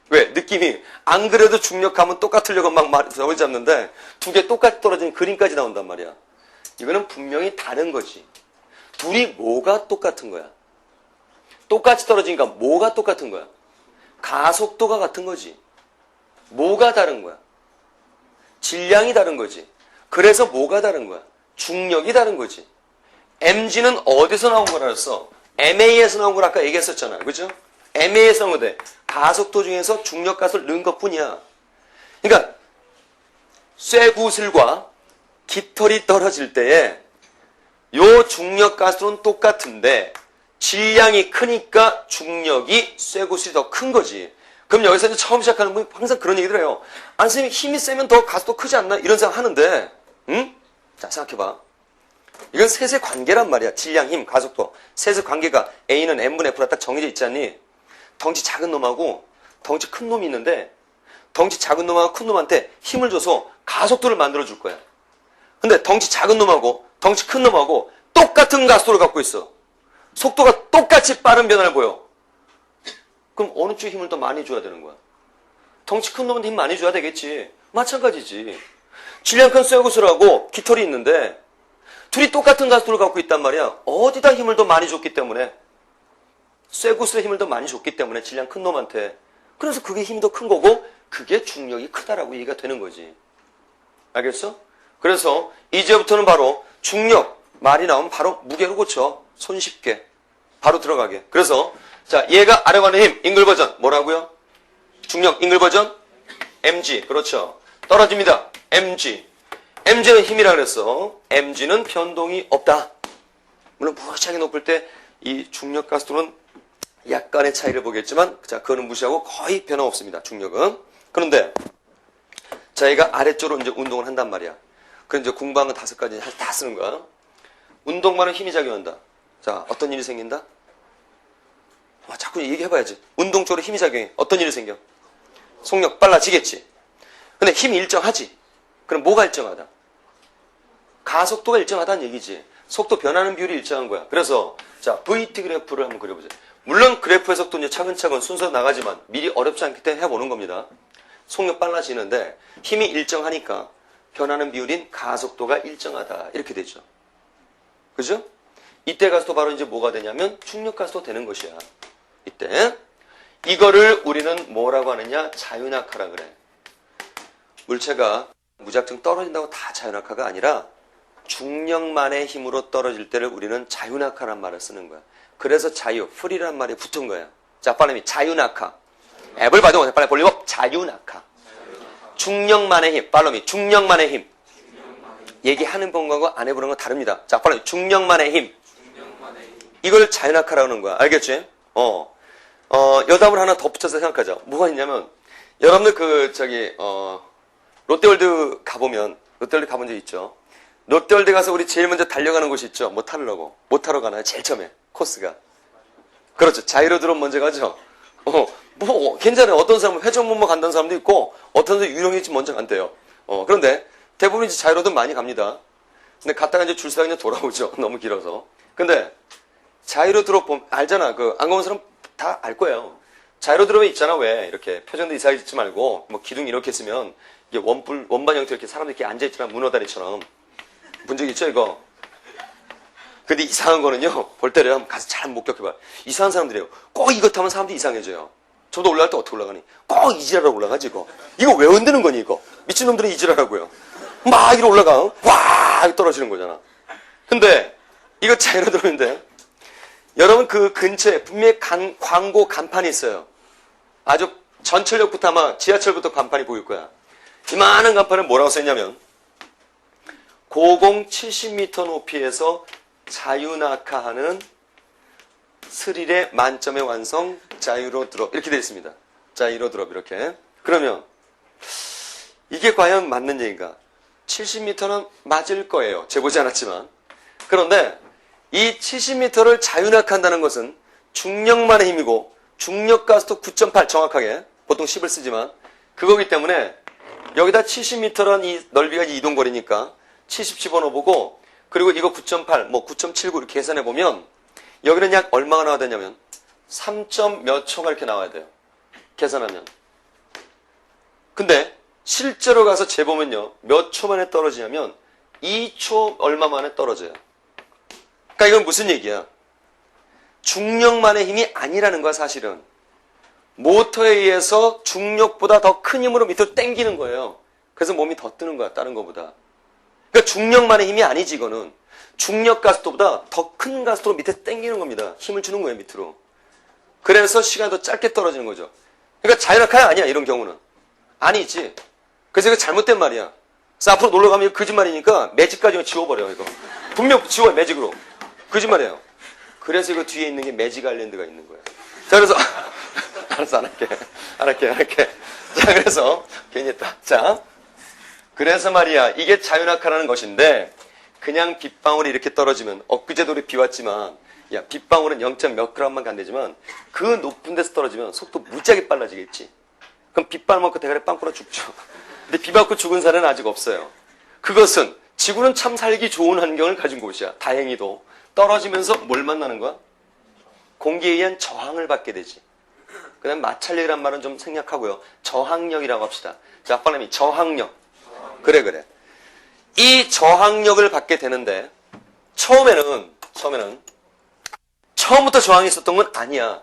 왜? 느낌이 안 그래도 중력하면 똑같으려고 막 점을 잡는데 두 개 똑같이 떨어지는 그림까지 나온단 말이야. 이거는 분명히 다른 거지. 둘이 뭐가 똑같은 거야? 똑같이 떨어지니까 뭐가 똑같은 거야? 가속도가 같은 거지. 뭐가 다른 거야? 질량이 다른 거지. 그래서 뭐가 다른 거야? 중력이 다른 거지. mg는 어디서 나온 거라 했어? ma에서 나온 걸 아까 얘기했었잖아. 그죠? ma에서 나온 건데 가속도 중에서 중력값을 넣은 것뿐이야. 그러니까 쇠구슬과 깃털이 떨어질 때에 요 중력가스는 똑같은데 질량이 크니까 중력이 쇠구슬이 더 큰 거지. 그럼 여기서 이제 처음 시작하는 분이 항상 그런 얘기를 해요. 아니, 선생님 힘이 세면 더 가속도 크지 않나? 이런 생각 하는데, 응? 자, 생각해봐. 이건 셋의 관계란 말이야. 질량, 힘, 가속도. 셋의 관계가 A는 N분의 F라 딱 정해져 있지 않니? 덩치 작은 놈하고 덩치 큰 놈이 있는데 덩치 작은 놈하고 큰 놈한테 힘을 줘서 가속도를 만들어 줄 거야. 근데 덩치 작은 놈하고 덩치 큰 놈하고 똑같은 가속도를 갖고 있어. 속도가 똑같이 빠른 변화를 보여. 그럼 어느 쪽 힘을 더 많이 줘야 되는 거야? 덩치 큰 놈한테 힘 많이 줘야 되겠지. 마찬가지지. 질량 큰 쇠구슬하고 깃털이 있는데 둘이 똑같은 가속도를 갖고 있단 말이야. 어디다 힘을 더 많이 줬기 때문에? 쇠구슬에 힘을 더 많이 줬기 때문에 질량 큰 놈한테. 그래서 그게 힘이 더 큰 거고 그게 중력이 크다라고 얘기가 되는 거지. 알겠어? 그래서 이제부터는 바로 중력 말이 나오면 바로 무게로 고쳐. 손쉽게. 바로 들어가게. 그래서 자, 얘가 아래 가는 힘 잉글 버전 뭐라고요? 중력 잉글 버전 mg. 그렇죠. 떨어집니다. mg. mg는 힘이라 그랬어. mg는 변동이 없다. 물론 무지하게 높을 때 이 중력 가속도는 약간의 차이를 보겠지만 자, 그거는 무시하고 거의 변화 없습니다. 중력은. 그런데 자, 얘가 아래쪽으로 이제 운동을 한단 말이야. 그럼 이제 공부한 거 5가지 다 쓰는 거야. 운동만은 힘이 작용한다. 자, 어떤 일이 생긴다? 자꾸 얘기해봐야지. 운동 쪽으로 힘이 작용해. 어떤 일이 생겨? 속력 빨라지겠지. 근데 힘이 일정하지. 그럼 뭐가 일정하다? 가속도가 일정하다는 얘기지. 속도 변하는 비율이 일정한 거야. 그래서 자 VT 그래프를 한번 그려보자. 물론 그래프의 속도 이제 차근차근 순서 나가지만 미리 어렵지 않기 때문에 해보는 겁니다. 속력 빨라지는데 힘이 일정하니까 변하는 비율인 가속도가 일정하다. 이렇게 되죠. 그죠? 이때 가서도 바로 이제 뭐가 되냐면 중력 가속도 되는 것이야. 이때 이거를 우리는 뭐라고 하느냐? 자유낙하라 그래. 물체가 무작정 떨어진다고 다 자유낙하가 아니라 중력만의 힘으로 떨어질 때를 우리는 자유낙하란 말을 쓰는 거야. 그래서 자유, 프리란 말이 붙은 거야. 자, 빨리 자유낙하. 앱을 받으면 빨리 볼리법 자유낙하. 중력만의 힘, 팔로미 중력만의 힘. 얘기하는 번거하고 안 해보는 건 다릅니다. 자, 빨리 중력만의 힘. 이걸 자유낙하라고 하는 거야. 알겠지? 여담을 하나 덧붙여서 생각하자. 뭐가 있냐면 여러분들 롯데월드 가보면 롯데월드 가본 적 있죠? 롯데월드 가서 우리 제일 먼저 달려가는 곳이 있죠? 뭐 타려고. 뭐 타러 가나요? 제일 처음에 코스가. 그렇죠. 자이로드롬 먼저 가죠. 괜찮아요. 어떤 사람은 회전목마 간다는 사람도 있고 어떤 사람은 유령일지 먼저 간대요. 그런데 대부분 이제 자이로드 많이 갑니다. 근데 갔다가 이제 줄 서가 그냥 돌아오죠. 너무 길어서. 근데 자이로드롭 보면 알잖아. 안 가본 사람 다 알 거예요. 자이로드롭에 있잖아. 왜 이렇게 표정도 이상하게 짓지 말고 뭐 기둥 이렇게 쓰면 이게 원반 형태 이렇게 사람들이 이렇게 앉아 있잖아. 문어다리처럼. 본 적 있죠 이거? 근데 이상한 거는요. 볼 때는 가서 잘 목격해봐. 이상한 사람들이에요. 꼭 이거 타면 사람들이 이상해져요. 저도 올라갈 때 어떻게 올라가니? 꼭 이지라로 올라가지 이거. 이거 왜 흔드는 거니 이거? 미친놈들이 이지라라고요. 막 이리 올라가. 와 떨어지는 거잖아. 근데 이거 자이로드롭인데 여러분 그 근처에 분명히 광고 간판이 있어요. 아주 전철역부터 아마 지하철부터 간판이 보일 거야. 이만한 간판은 뭐라고 써있냐면 고공 70m 높이에서 자유낙하하는 스릴의 만점의 완성 자이로드롭 이렇게 되어 있습니다. 자이로드롭 이렇게. 그러면 이게 과연 맞는 얘기인가? 70m는 맞을 거예요. 재보지 않았지만. 그런데 이 70m를 자유낙하한다는 것은 중력만의 힘이고 중력 가속도 9.8 정확하게 보통 10을 쓰지만 그거기 때문에 여기다 70m란 이 넓이가 이동거리니까 70 집어넣어보고 그리고 이거 9.8 뭐 9.79 이렇게 계산해보면 여기는 약 얼마가 나와야 되냐면 3점 몇 초가 이렇게 나와야 돼요. 계산하면. 근데 실제로 가서 재보면요. 몇 초 만에 떨어지냐면 2초 얼마 만에 떨어져요. 그러니까 이건 무슨 얘기야? 중력만의 힘이 아니라는 거야 사실은. 모터에 의해서 중력보다 더 큰 힘으로 밑으로 당기는 거예요. 그래서 몸이 더 뜨는 거야 다른 거보다. 그러니까 중력만의 힘이 아니지 이거는. 중력 가속도보다 더 큰 가속도로 밑에 당기는 겁니다. 힘을 주는 거예요 밑으로. 그래서 시간이 더 짧게 떨어지는 거죠. 그러니까 자유낙하야 아니야 이런 경우는. 아니지. 그래서 이거 잘못된 말이야. 그래서 앞으로 놀러 가면 이거 거짓말이니까 매직까지 지워버려 이거. 분명 지워요 매직으로. 거짓말이에요. 그래서 이거 뒤에 있는 게 매직 아일랜드가 있는 거예요. 자 그래서 알았어 안 할게. 자 그래서 괜히 했다. 자 그래서 말이야 이게 자유낙하라는 것인데 그냥 빗방울이 이렇게 떨어지면 엊그제도 우리 비 왔지만 야 빗방울은 0. 몇 g만 간대지만 그 높은 데서 떨어지면 속도 무지하게 빨라지겠지. 그럼 빗발 먹고 대가리 빵 꾸러 죽죠. 근데 비 맞고 죽은 사례는 아직 없어요. 그것은 지구는 참 살기 좋은 환경을 가진 곳이야. 다행히도 떨어지면서 뭘 만나는 거야? 공기에 의한 저항을 받게 되지. 그 다음에 마찰력이란 말은 좀 생략하고요. 저항력이라고 합시다. 자, 빨리 저항력. 그래. 이 저항력을 받게 되는데 처음부터 저항이 있었던 건 아니야.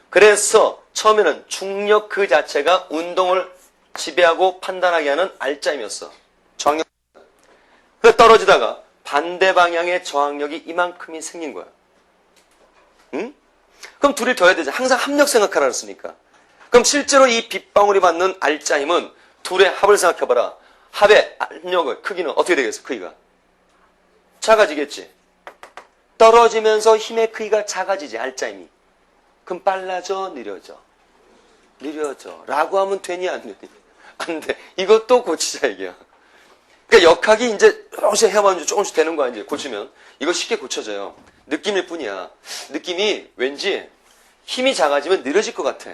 그래서 처음에는 중력 그 자체가 운동을 지배하고 판단하게 하는 알짜임이었어. 저항력. 그 떨어지다가 반대 방향의 저항력이 이만큼이 생긴 거야. 응? 그럼 둘이 더해야 되지. 항상 합력 생각하라 그랬으니까. 그럼 실제로 이 빗방울이 받는 알짜임은 둘의 합을 생각해봐라. 합의 압력을, 크기는 어떻게 되겠어? 크기가 작아지겠지. 떨어지면서 힘의 크기가 작아지지. 알짜임이. 그럼 빨라져, 느려져 라고 하면 되니 안 되니? 안 돼. 이것도 고치자 이게야. 그러니까 역학이 이제 조금씩 되는 거야. 이제 고치면 이거 쉽게 고쳐져요. 느낌일 뿐이야. 느낌이 왠지 힘이 작아지면 느려질 것 같아.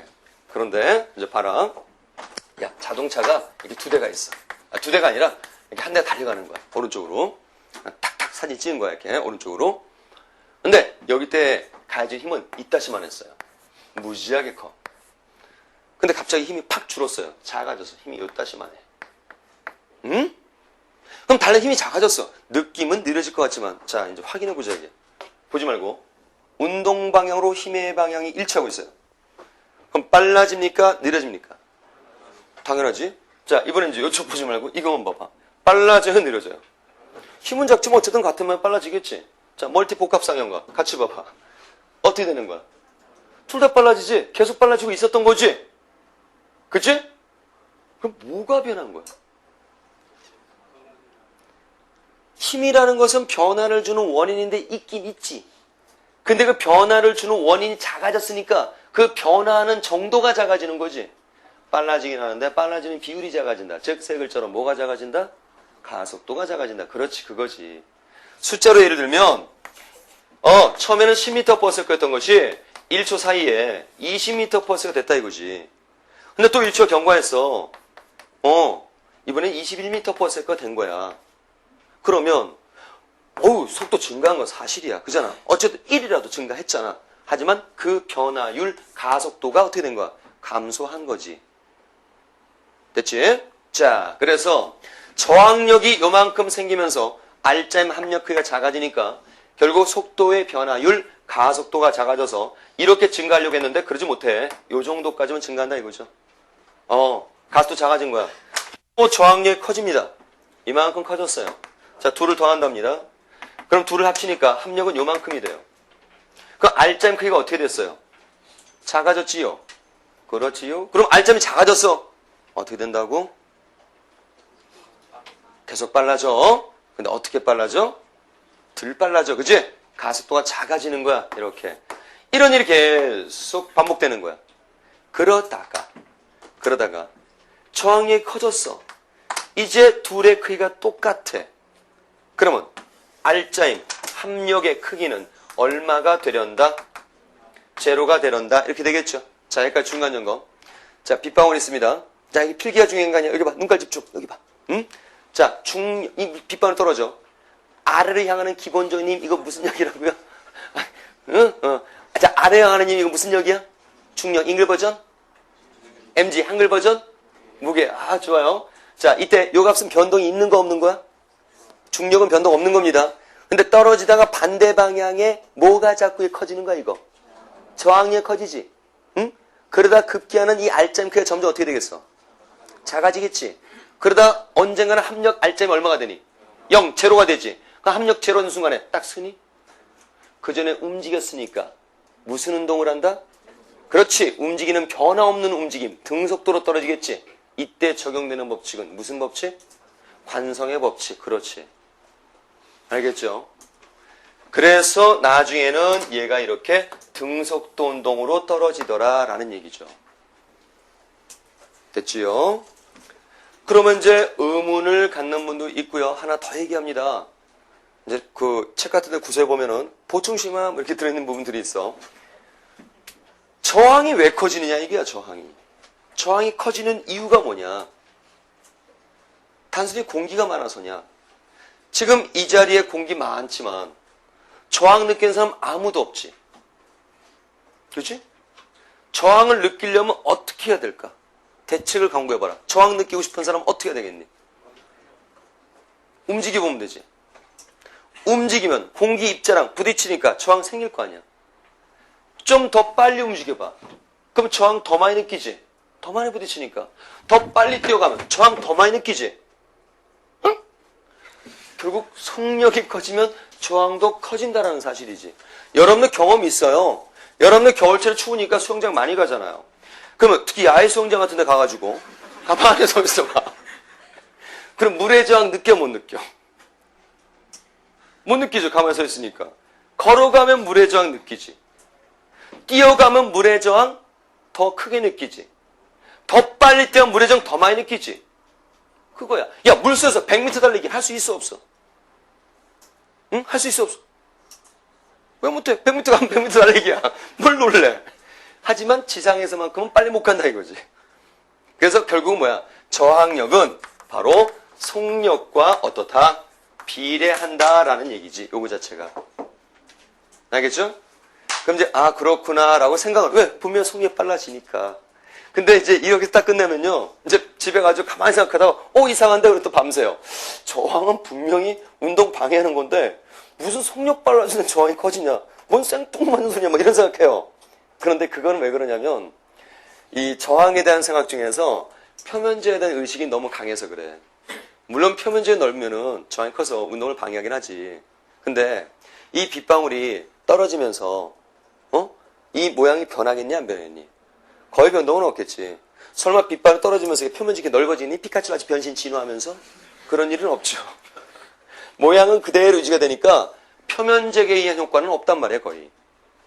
그런데 이제 봐라. 야, 자동차가 이렇게 두 대가 있어. 두 대가 아니라 이렇게 한 대가 달려가는 거야. 오른쪽으로. 탁탁 사진 찍은 거야, 이렇게. 오른쪽으로. 근데 여기 때 가해진 힘은 이따시만 했어요. 무지하게 커. 근데 갑자기 힘이 팍 줄었어요. 작아져서 힘이 이따시만 해. 응? 그럼 달래 힘이 작아졌어. 느낌은 느려질 것 같지만, 자, 이제 확인해보자, 이제. 보지 말고. 운동 방향으로 힘의 방향이 일치하고 있어요. 그럼 빨라집니까? 느려집니까? 당연하지. 자, 이번엔 이제 이쪽 보지 말고 이거만 봐봐. 빨라져요? 느려져요? 힘은 작지만 어쨌든 같으면 빨라지겠지. 자, 멀티복합상형과 같이 봐봐. 어떻게 되는 거야? 둘 다 빨라지지? 계속 빨라지고 있었던 거지? 그치? 그럼 뭐가 변한 거야? 힘이라는 것은 변화를 주는 원인인데 있긴 있지. 근데 그 변화를 주는 원인이 작아졌으니까 그 변화하는 정도가 작아지는 거지. 빨라지긴 하는데 빨라지는 비율이 작아진다. 즉, 세 글자로 뭐가 작아진다? 가속도가 작아진다. 그렇지, 그거지. 숫자로 예를 들면 처음에는 10m/s였던 것이 1초 사이에 20m/s가 됐다 이거지. 근데 또 1초가 경과했어. 이번엔 21m/s가 된 거야. 그러면 속도 증가한 건 사실이야. 그잖아. 어쨌든 1이라도 증가했잖아. 하지만 그 변화율, 가속도가 어떻게 된 거야? 감소한 거지. 됐지? 자, 그래서 저항력이 요만큼 생기면서 R자임 합력 크기가 작아지니까 결국 속도의 변화율, 가속도가 작아져서 이렇게 증가하려고 했는데 그러지 못해. 요 정도까지만 증가한다 이거죠. 가속도 작아진 거야. 또 저항력이 커집니다. 이만큼 커졌어요. 자, 둘을 더한답니다. 그럼 둘을 합치니까 합력은 요만큼이 돼요. 그럼 R자임 크기가 어떻게 됐어요? 작아졌지요? 그렇지요? 그럼 R자임이 작아졌어. 어떻게 된다고? 계속 빨라져. 근데 어떻게 빨라져? 덜 빨라져. 그치? 가속도가 작아지는 거야. 이렇게. 이런 일이 계속 반복되는 거야. 그러다가 저항력이 커졌어. 이제 둘의 크기가 똑같아. 그러면 R자임 합력의 크기는 얼마가 되련다? 제로가 되련다. 이렇게 되겠죠. 자, 여기까지 중간 점검. 자, 빗방울 있습니다. 자, 이게 필기가 중요한 거 아니야? 여기 봐. 눈깔 집중. 여기 봐. 응? 자, 이 빗방울 떨어져. 아래를 향하는 기본적인 힘, 이거 무슨 역이라고요? 응? 자, 아래를 향하는 힘, 이거 무슨 역이야? 중력, 잉글 버전? MG, 한글 버전? 무게. 아, 좋아요. 자, 이때 요 값은 변동이 있는 거 없는 거야? 중력은 변동 없는 겁니다. 근데 떨어지다가 반대 방향에 뭐가 자꾸 커지는 거야, 이거? 저항력이 커지지? 응? 그러다 급기야는 이 R자임 크기가 점점 어떻게 되겠어? 작아지겠지? 그러다 언젠가는 합력 R자임이 얼마가 되니? 0, 제로가 되지? 그 합력 제로는 순간에 딱 서니? 그 전에 움직였으니까 무슨 운동을 한다? 그렇지. 움직이는 변화 없는 움직임. 등속도로 떨어지겠지? 이때 적용되는 법칙은 무슨 법칙? 관성의 법칙. 그렇지. 알겠죠? 그래서 나중에는 얘가 이렇게 등속도 운동으로 떨어지더라 라는 얘기죠. 됐지요? 그러면 이제 의문을 갖는 분도 있고요. 하나 더 얘기합니다. 이제 그 책 같은 데 구서에 보면은 보충심함 이렇게 들어있는 부분들이 있어. 저항이 왜 커지느냐 이게야, 저항이. 저항이 커지는 이유가 뭐냐? 단순히 공기가 많아서냐? 지금 이 자리에 공기 많지만 저항 느끼는 사람 아무도 없지. 그렇지? 저항을 느끼려면 어떻게 해야 될까? 대책을 강구해봐라. 저항 느끼고 싶은 사람 어떻게 해야 되겠니? 움직여보면 되지. 움직이면 공기 입자랑 부딪히니까 저항 생길 거 아니야. 좀 더 빨리 움직여봐. 그럼 저항 더 많이 느끼지? 더 많이 부딪히니까. 더 빨리 뛰어가면 저항 더 많이 느끼지? 응? 결국 속력이 커지면 저항도 커진다라는 사실이지. 여러분들 경험이 있어요. 여러분들 겨울철에 추우니까 수영장 많이 가잖아요. 그러면 특히 야외 수영장 같은 데 가가지고 가방 안에 서 있어봐. 그럼 물의 저항 느껴 못 느껴? 못 느끼죠. 가만히 서 있으니까. 걸어가면 물의 저항 느끼지. 뛰어가면 물의 저항 더 크게 느끼지. 더 빨리 뛰면 물의 저항 더 많이 느끼지. 그거야. 야, 물속에서 100m 달리기 할 수 있어 없어? 응? 할 수 있어 없어? 왜 못해? 100m 가면 100m 달리기야. 뭘 놀래? 하지만 지상에서만큼은 빨리 못 간다 이거지. 그래서 결국은 뭐야? 저항력은 바로 속력과 어떻다? 비례한다라는 얘기지. 요거 자체가. 알겠죠? 그럼 이제 그렇구나라고 생각을 왜? 분명 속력이 빨라지니까. 근데 이제 이렇게 딱 끝내면요. 이제 집에 가지고 가만히 생각하다가 이상한데 그래 또 밤새요. 저항은 분명히 운동 방해하는 건데 무슨 속력 빨라지는 저항이 커지냐? 뭔 생뚱맞는 소리냐? 막 이런 생각해요. 그런데 그거는 왜 그러냐면 이 저항에 대한 생각 중에서 표면제에 대한 의식이 너무 강해서 그래. 물론 표면제가 넓으면은 저항이 커서 운동을 방해하긴 하지. 근데 이 빗방울이 떨어지면서 이 모양이 변하겠니 안 변하겠니? 거의 변동은 없겠지. 설마 빗방울이 떨어지면서 표면적이 넓어지니 피카츄같이 변신 진화하면서? 그런 일은 없죠. 모양은 그대로 유지가 되니까 표면적에 의한 효과는 없단 말이에요, 거의.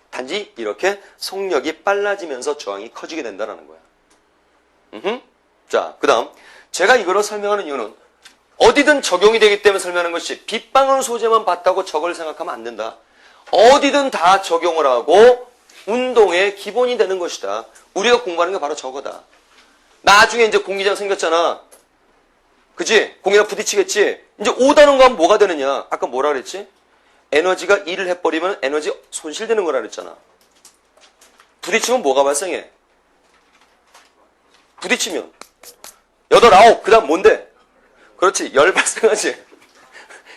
단지 이렇게 속력이 빨라지면서 저항이 커지게 된다는 거야. 자, 그 다음 제가 이거를 설명하는 이유는 어디든 적용이 되기 때문에 설명하는 것이 빗방울 소재만 봤다고 저걸 생각하면 안 된다. 어디든 다 적용을 하고 운동의 기본이 되는 것이다. 우리가 공부하는 게 바로 저거다. 나중에 이제 공기장 생겼잖아. 그지? 공이랑 부딪히겠지? 이제 5다는 거 하면 뭐가 되느냐? 아까 뭐라 그랬지? 에너지가 1을 해버리면 에너지 손실되는 거라 그랬잖아. 부딪히면 뭐가 발생해? 부딪히면 8, 9, 그 다음 뭔데? 그렇지, 열 발생하지.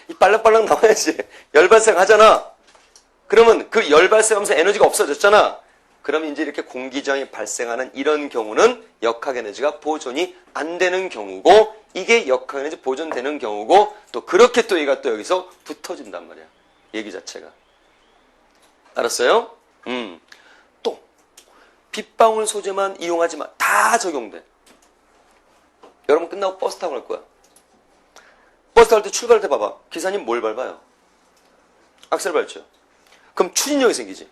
이 빨랑빨랑 나와야지. 열 발생하잖아. 그러면 그 열 발생하면서 에너지가 없어졌잖아. 그럼 이제 이렇게 공기저항이 발생하는 이런 경우는 역학 에너지가 보존이 안 되는 경우고, 이게 역학 에너지 보존되는 경우고, 또 그렇게 또 얘가 또 여기서 붙어진단 말이야. 얘기 자체가. 알았어요? 또 빗방울 소재만 이용하지 마. 다 적용돼. 여러분 끝나고 버스 타고 갈 거야. 버스 탈 때 출발할 때 봐봐. 기사님 뭘 밟아요? 악셀 밟죠. 그럼 추진력이 생기지.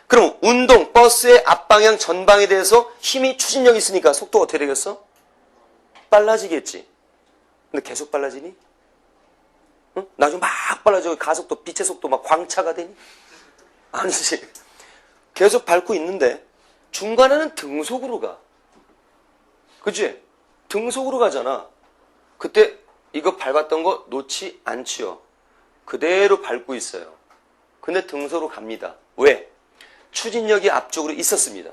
그럼 운동, 버스의 앞방향, 전방에 대해서 힘이 추진력이 있으니까 속도가 어떻게 되겠어? 빨라지겠지. 근데 계속 빨라지니? 응? 나중에 막 빨라져. 가속도, 빛의 속도 막 광차가 되니? 아니지. 계속 밟고 있는데 중간에는 등속으로 가. 그치? 등속으로 가잖아. 그때 이거 밟았던 거 놓지 않지요. 그대로 밟고 있어요. 근데 등속으로 갑니다. 왜? 추진력이 앞쪽으로 있었습니다.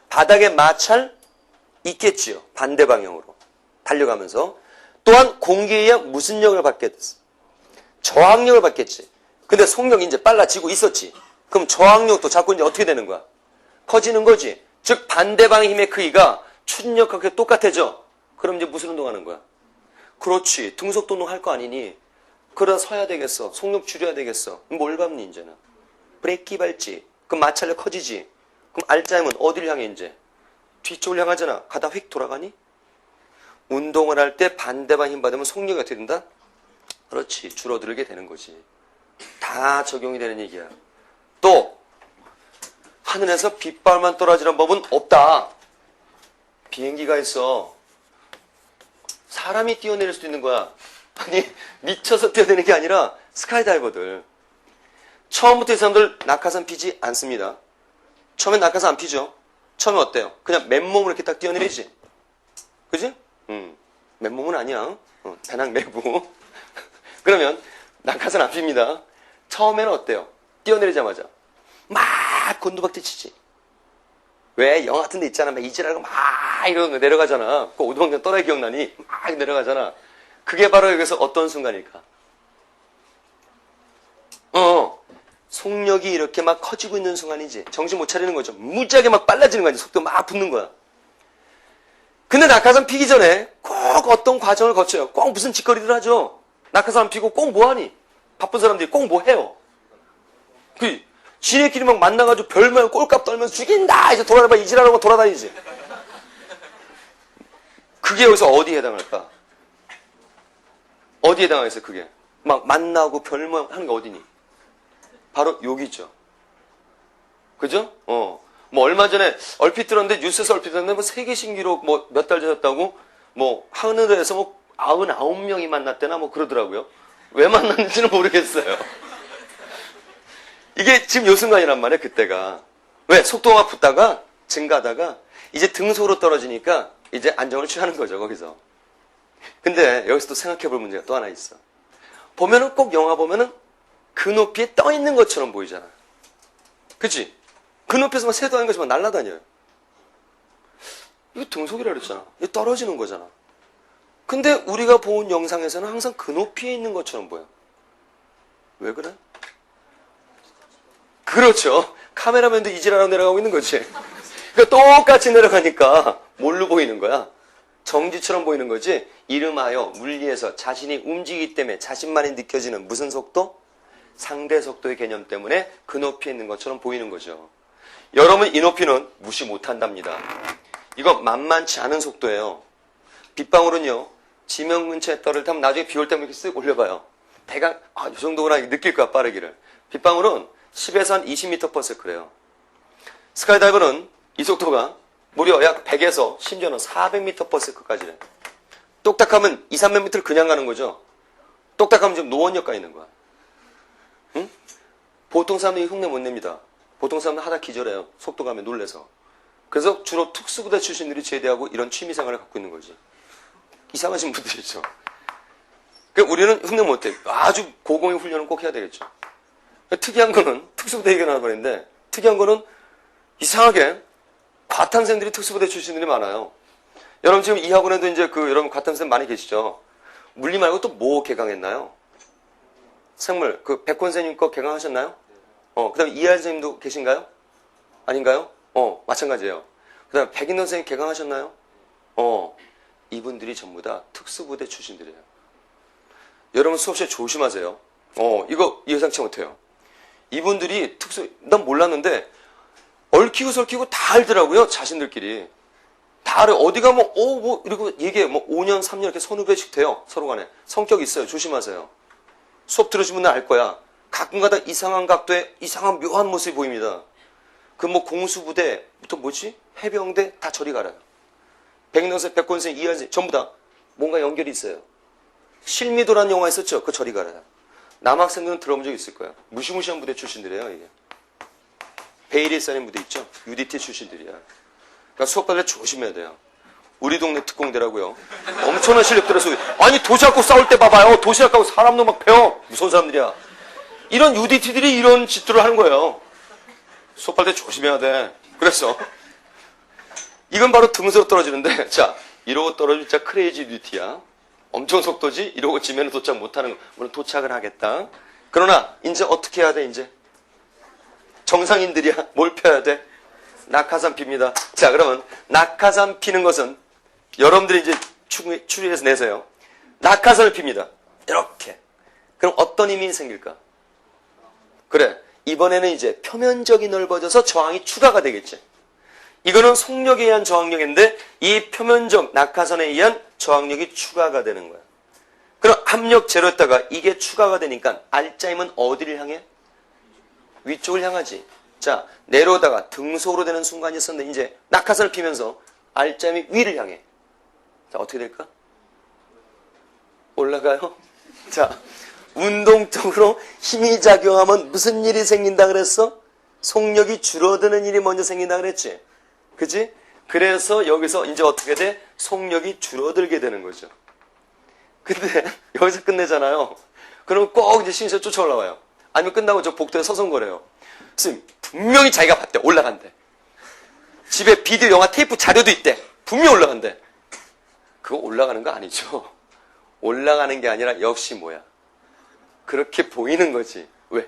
바닥에 마찰 있겠지요. 반대 방향으로 달려가면서. 또한 공기에 의한 무슨力을 받게 됐어? 저항력을 받겠지. 근데 속력이 이제 빨라지고 있었지. 그럼 저항력도 자꾸 이제 어떻게 되는 거야? 커지는 거지. 즉 반대 방향 힘의 크기가 추진력과 똑같아져. 그럼 이제 무슨 운동하는 거야? 그렇지. 등속도 운동 할 거 아니니? 그러다 서야 되겠어. 속력 줄여야 되겠어. 뭘 밟니 이제는? 브레이크 밟지. 그럼 마찰력 커지지. 그럼 알짜임은 어디를 향해 이제? 뒤쪽을 향하잖아. 가다 휙 돌아가니? 운동을 할 때 반대방 힘 받으면 속력이 어떻게 된다? 그렇지. 줄어들게 되는 거지. 다 적용이 되는 얘기야. 또 하늘에서 빗발만 떨어지는 법은 없다. 비행기가 있어. 사람이 뛰어내릴 수도 있는 거야. 아니 미쳐서 뛰어내리는 게 아니라 스카이다이버들. 처음부터 이 사람들 낙하산 피지 않습니다. 처음엔 낙하산 안 피죠. 처음에 어때요? 그냥 맨몸으로 이렇게 딱 뛰어내리지. 그지? 맨몸은 아니야. 배낭 메고. 그러면 낙하산 안 핍니다. 처음에는 어때요? 뛰어내리자마자 막 곤두박질 치지. 왜? 영화 같은 데 있잖아. 막 이지랄하고 막 이러고 내려가잖아. 그 오두방정 떠나기 기억나니? 막 내려가잖아. 그게 바로 여기서 어떤 순간일까? 속력이 이렇게 막 커지고 있는 순간이지. 정신 못 차리는 거죠. 무지하게 막 빨라지는 거지. 속도 막 붙는 거야. 근데 낙하산 피기 전에 꼭 어떤 과정을 거쳐요. 꼭 무슨 짓거리들 하죠. 낙하산 피고 꼭 뭐하니? 바쁜 사람들이 꼭 뭐 해요? 지네끼리 막 만나가지고 별말 꼴값 떨면서 죽인다! 이제 돌아다니면 이지랄하고 돌아다니지. 그게 여기서 어디에 해당할까? 어디에 해당하겠어요, 그게? 막 만나고 별말 하는 게 어디니? 바로 여기죠. 그죠? 뭐 얼마 전에 얼핏 들었는데, 뉴스에서 얼핏 들었는데, 뭐 세계 신기록 뭐 몇 달 전이었다고, 뭐 하늘에서 뭐 99명이 만났대나 뭐 그러더라고요. 왜 만났는지는 모르겠어요. 이게 지금 요 순간이란 말이에요, 그때가. 왜? 속도가 붙다가, 증가하다가, 이제 등속으로 떨어지니까 이제 안정을 취하는 거죠, 거기서. 근데 여기서 또 생각해 볼 문제가 또 하나 있어. 보면은 꼭 영화 보면은 그 높이에 떠 있는 것처럼 보이잖아. 그치? 그 높이에서 막 새도 아닌 것처럼 날아다녀요. 이거 등속이라 그랬잖아. 이거 떨어지는 거잖아. 근데 우리가 본 영상에서는 항상 그 높이에 있는 것처럼 보여. 왜 그래? 그렇죠. 카메라맨도 이지라로 내려가고 있는 거지. 그러니까 똑같이 내려가니까 뭘로 보이는 거야? 정지처럼 보이는 거지. 이름하여 물리에서 자신이 움직이기 때문에 자신만이 느껴지는 무슨 속도? 상대 속도의 개념 때문에 그 높이에 있는 것처럼 보이는 거죠. 여러분 이 높이는 무시 못한답니다. 이거 만만치 않은 속도예요. 빗방울은요. 지면 근처에 떨어질 때 나중에 비 올 때면 이렇게 쓱 올려봐요. 대강 이 정도구나 느낄 거야 빠르기를. 빗방울은 10에서 한 20m/s래요. 스카이다이버는 이 속도가 무려 약 100에서 심지어는 400m/s까지래. 똑딱하면 2, 300m를 그냥 가는 거죠. 똑딱하면 지금 노원역 가 있는 거야. 응? 보통 사람들이 흉내 못 냅니다. 보통 사람들 하다 기절해요. 속도 가면 놀래서. 그래서 주로 특수부대 출신들이 제대하고 이런 취미생활을 갖고 있는 거지. 이상하신 분들이죠. 그러니까 우리는 흉내 못 내. 아주 고공의 훈련을 꼭 해야 되겠죠. 그러니까 특이한 거는 특수부대 얘기가 나와버리는데 특이한 거는 이상하게 과탐생들이 특수부대 출신들이 많아요. 여러분 지금 이 학원에도 이제 여러분 과탐생 많이 계시죠? 물리 말고 또 뭐 개강했나요? 생물, 백권 선생님 거 개강하셨나요? 그 다음에 이할 선생님도 계신가요? 아닌가요? 마찬가지예요. 그 다음에 백인원 선생님 개강하셨나요? 이분들이 전부 다 특수부대 출신들이에요. 여러분 수업 시에 조심하세요. 이거 예상치 못해요. 이분들이 난 몰랐는데, 얽히고 설키고 다 알더라고요, 자신들끼리. 다 알아요. 어디 가면, 이러고 얘기해. 5년, 3년 이렇게 선후배씩 돼요, 서로 간에. 성격이 있어요. 조심하세요. 수업 들으시면 알 거야. 가끔가다 이상한 각도에 이상한 묘한 모습이 보입니다. 공수부대부터 해병대 다 저리 가라요. 백인원생, 백권생, 이한생 전부 다 뭔가 연결이 있어요. 실미도라는 영화 있었죠? 저리 가라요. 남학생들은 들어본 적 있을 거예요. 무시무시한 부대 출신들이에요, 이게. 베이리스라는 부대 있죠? UDT 출신들이야. 그러니까 수업 받을 때 조심해야 돼요. 우리 동네 특공대라고요. 엄청난 실력들에서 아니 도시락고 싸울 때 봐봐요. 도시락하고 사람도 막 패요. 무서운 사람들이야. 이런 UDT들이 이런 짓들을 하는 거예요. 수업할 때 조심해야 돼. 그래서 이건 바로 등수로 떨어지는데 자 이러고 떨어지면 진짜 크레이지 UDT야. 엄청 속도지. 이러고 지면 도착 못하는 거. 물론 도착을 하겠다. 그러나 이제 어떻게 해야 돼 이제? 정상인들이야. 뭘 펴야 돼? 낙하산 핍니다. 자 그러면 낙하산 피는 것은 여러분들이 이제 추리해서 내세요. 낙하산을 핍니다. 이렇게. 그럼 어떤 힘이 생길까? 그래. 이번에는 이제 표면적이 넓어져서 저항이 추가가 되겠지. 이거는 속력에 의한 저항력인데 이 표면적 낙하산에 의한 저항력이 추가가 되는 거야. 그럼 압력 제로였다가 이게 추가가 되니까 알짜임은 어디를 향해? 위쪽을 향하지. 자, 내려오다가 등속으로 되는 순간이 있었는데 이제 낙하산을 피면서 알짜임이 위를 향해. 자, 어떻게 될까? 올라가요? 자, 운동적으로 힘이 작용하면 무슨 일이 생긴다 그랬어? 속력이 줄어드는 일이 먼저 생긴다 그랬지? 그치? 그래서 여기서 이제 어떻게 돼? 속력이 줄어들게 되는 거죠. 근데 여기서 끝내잖아요. 그럼 꼭 이제 신세 쫓아 올라와요. 아니면 끝나고 저 복도에 서성거려요. 선생님, 분명히 자기가 봤대. 올라간대. 집에 비디오 영화 테이프 자료도 있대. 분명히 올라간대. 그거 올라가는 거 아니죠. 올라가는 게 아니라 역시 뭐야? 그렇게 보이는 거지. 왜?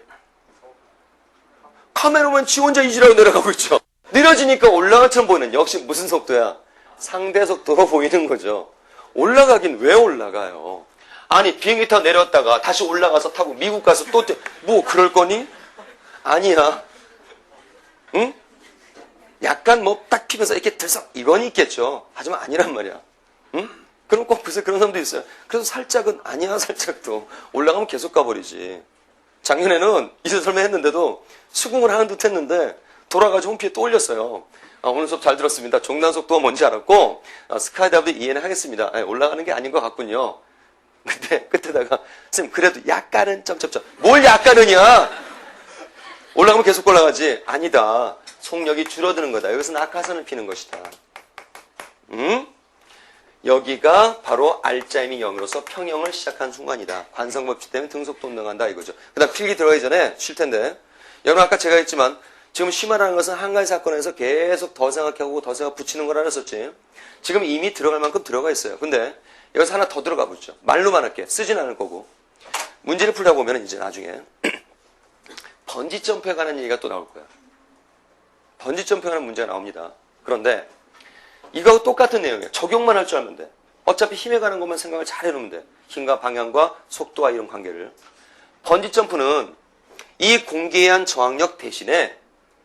카메라만 지 혼자 이지라고 내려가고 있죠. 느려지니까 올라가처럼 보이는 역시 무슨 속도야? 상대 속도로 보이는 거죠. 올라가긴 왜 올라가요? 아니 비행기 타고 내렸다가 다시 올라가서 타고 미국 가서 또 뭐 그럴 거니? 아니야. 응? 약간 딱 피면서 이렇게 들썩 이건 있겠죠. 하지만 아니란 말이야. 응? 그럼 꼭 글쎄 그런 사람도 있어요. 그래서 살짝은 아니야 살짝도 올라가면 계속 가버리지. 작년에는 이제 설명했는데도 수긍을 하는 듯 했는데 돌아가지고 홈피에 또 올렸어요. 오늘 수업 잘 들었습니다. 종단속도가 뭔지 알았고 스카이다이브도 이해는 하겠습니다. 올라가는 게 아닌 것 같군요. 근데 끝에다가 선생님 그래도 약간은 점점점 뭘 약간은이야. 올라가면 계속 올라가지. 아니다. 속력이 줄어드는 거다. 여기서 낙하산을 피는 것이다. 응? 여기가 바로 알짜임이 0으로서 평형을 시작한 순간이다. 관성법칙 때문에 등속도 운동한다 이거죠. 그 다음 필기 들어가기 전에 쉴 텐데 여러분 아까 제가 했지만 지금 심화라는 것은 한 가지 사건에서 계속 더 생각하고 더 생각 붙이는 거라 그랬었지. 지금 이미 들어갈 만큼 들어가 있어요. 근데 여기서 하나 더 들어가 보죠. 말로만 할게. 쓰진 않을 거고. 문제를 풀다 보면 이제 나중에 번지 점프에 관한 얘기가 또 나올 거야. 번지 점프에 관한 문제가 나옵니다. 그런데 이거하고 똑같은 내용이에요. 적용만 할 줄 알면 돼. 어차피 힘에 관한 것만 생각을 잘 해놓으면 돼. 힘과 방향과 속도와 이런 관계를. 번지 점프는 이 공기의 저항력 대신에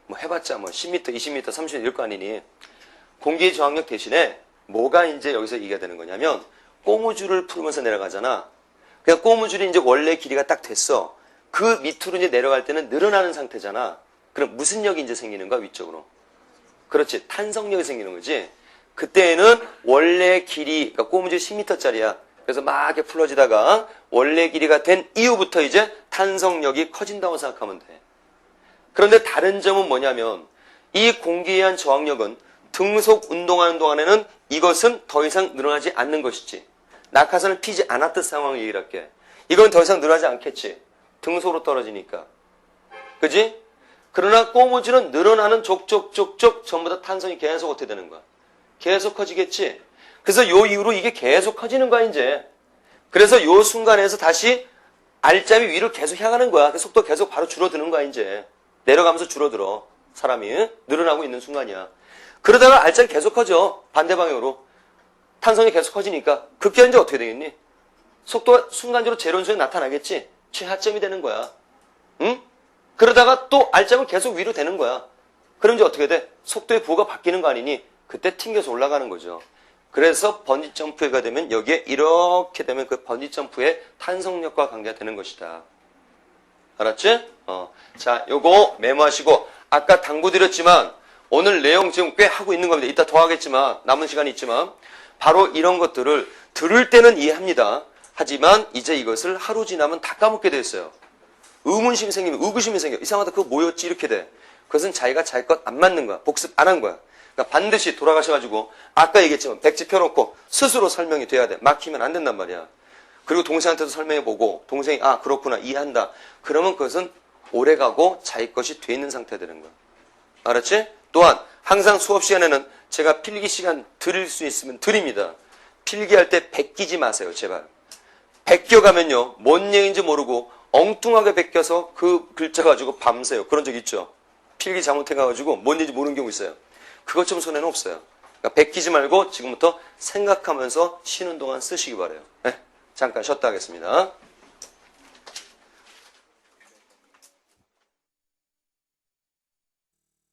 뭐 해봤자 뭐 10m, 20m, 30m 이럴 거 아니니 공기의 저항력 대신에 뭐가 이제 여기서 얘기가 되는 거냐면 고무줄을 풀면서 내려가잖아. 그냥 고무줄이 이제 원래 길이가 딱 됐어. 그 밑으로 이제 내려갈 때는 늘어나는 상태잖아. 그럼 무슨力이 이제 생기는 거야, 위쪽으로? 그렇지. 탄성력이 생기는 거지. 그때는 원래 길이, 그러니까 고무줄이 10m짜리야. 그래서 막 이렇게 풀어지다가 원래 길이가 된 이후부터 이제 탄성력이 커진다고 생각하면 돼. 그런데 다른 점은 뭐냐면 이 공기에 의한 저항력은 등속 운동하는 동안에는 이것은 더 이상 늘어나지 않는 것이지. 낙하산을 피지 않았던 상황을 얘기를 할게. 이건 더 이상 늘어나지 않겠지. 등속으로 떨어지니까. 그지? 그러나 고무줄은 늘어나는 족족 전부 다 탄성이 계속 어떻게 되는 거야? 계속 커지겠지? 그래서 요 이후로 이게 계속 커지는 거야, 이제. 그래서 요 순간에서 다시 알짜임이 위로 계속 향하는 거야. 속도 계속 바로 줄어드는 거야, 이제. 내려가면서 줄어들어. 사람이 늘어나고 있는 순간이야. 그러다가 알짜임이 계속 커져. 반대 방향으로. 탄성이 계속 커지니까. 급기야 이제 어떻게 되겠니? 속도가 순간적으로 제로선에 나타나겠지? 최하점이 되는 거야. 응? 그러다가 또 알짜임은 계속 위로 되는 거야. 그럼 이제 어떻게 돼? 속도의 부호가 바뀌는 거 아니니? 그때 튕겨서 올라가는 거죠. 그래서 번지 점프가 되면 여기에 이렇게 되면 그 번지 점프의 탄성력과 관계가 되는 것이다. 알았지? 자, 요거 메모하시고 아까 당부드렸지만 오늘 내용 지금 꽤 하고 있는 겁니다. 이따 더 하겠지만 남은 시간이 있지만 바로 이런 것들을 들을 때는 이해합니다. 하지만 이제 이것을 하루 지나면 다 까먹게 돼 있어요. 의문심이 생기면 의구심이 생겨. 이상하다 그거 뭐였지 이렇게 돼. 그것은 자기가 자기 것 안 맞는 거야. 복습 안 한 거야. 그러니까 반드시 돌아가셔가지고 아까 얘기했지만 백지 펴놓고 스스로 설명이 돼야 돼. 막히면 안 된단 말이야. 그리고 동생한테도 설명해보고 동생이 아 그렇구나 이해한다. 그러면 그것은 오래가고 자기 것이 돼 있는 상태가 되는 거야. 알았지? 또한 항상 수업 시간에는 제가 필기 시간 드릴 수 있으면 드립니다. 필기할 때 베끼지 마세요. 제발. 베껴가면요. 뭔 얘기인지 모르고 엉뚱하게 베껴서 그 글자 가지고 밤새요. 그런 적 있죠? 필기 잘못해가지고 뭔 얘기인지 모르는 경우 있어요. 그것처럼 손해는 없어요. 그러니까 베끼지 말고 지금부터 생각하면서 쉬는 동안 쓰시기 바라요. 네, 잠깐 쉬었다 하겠습니다.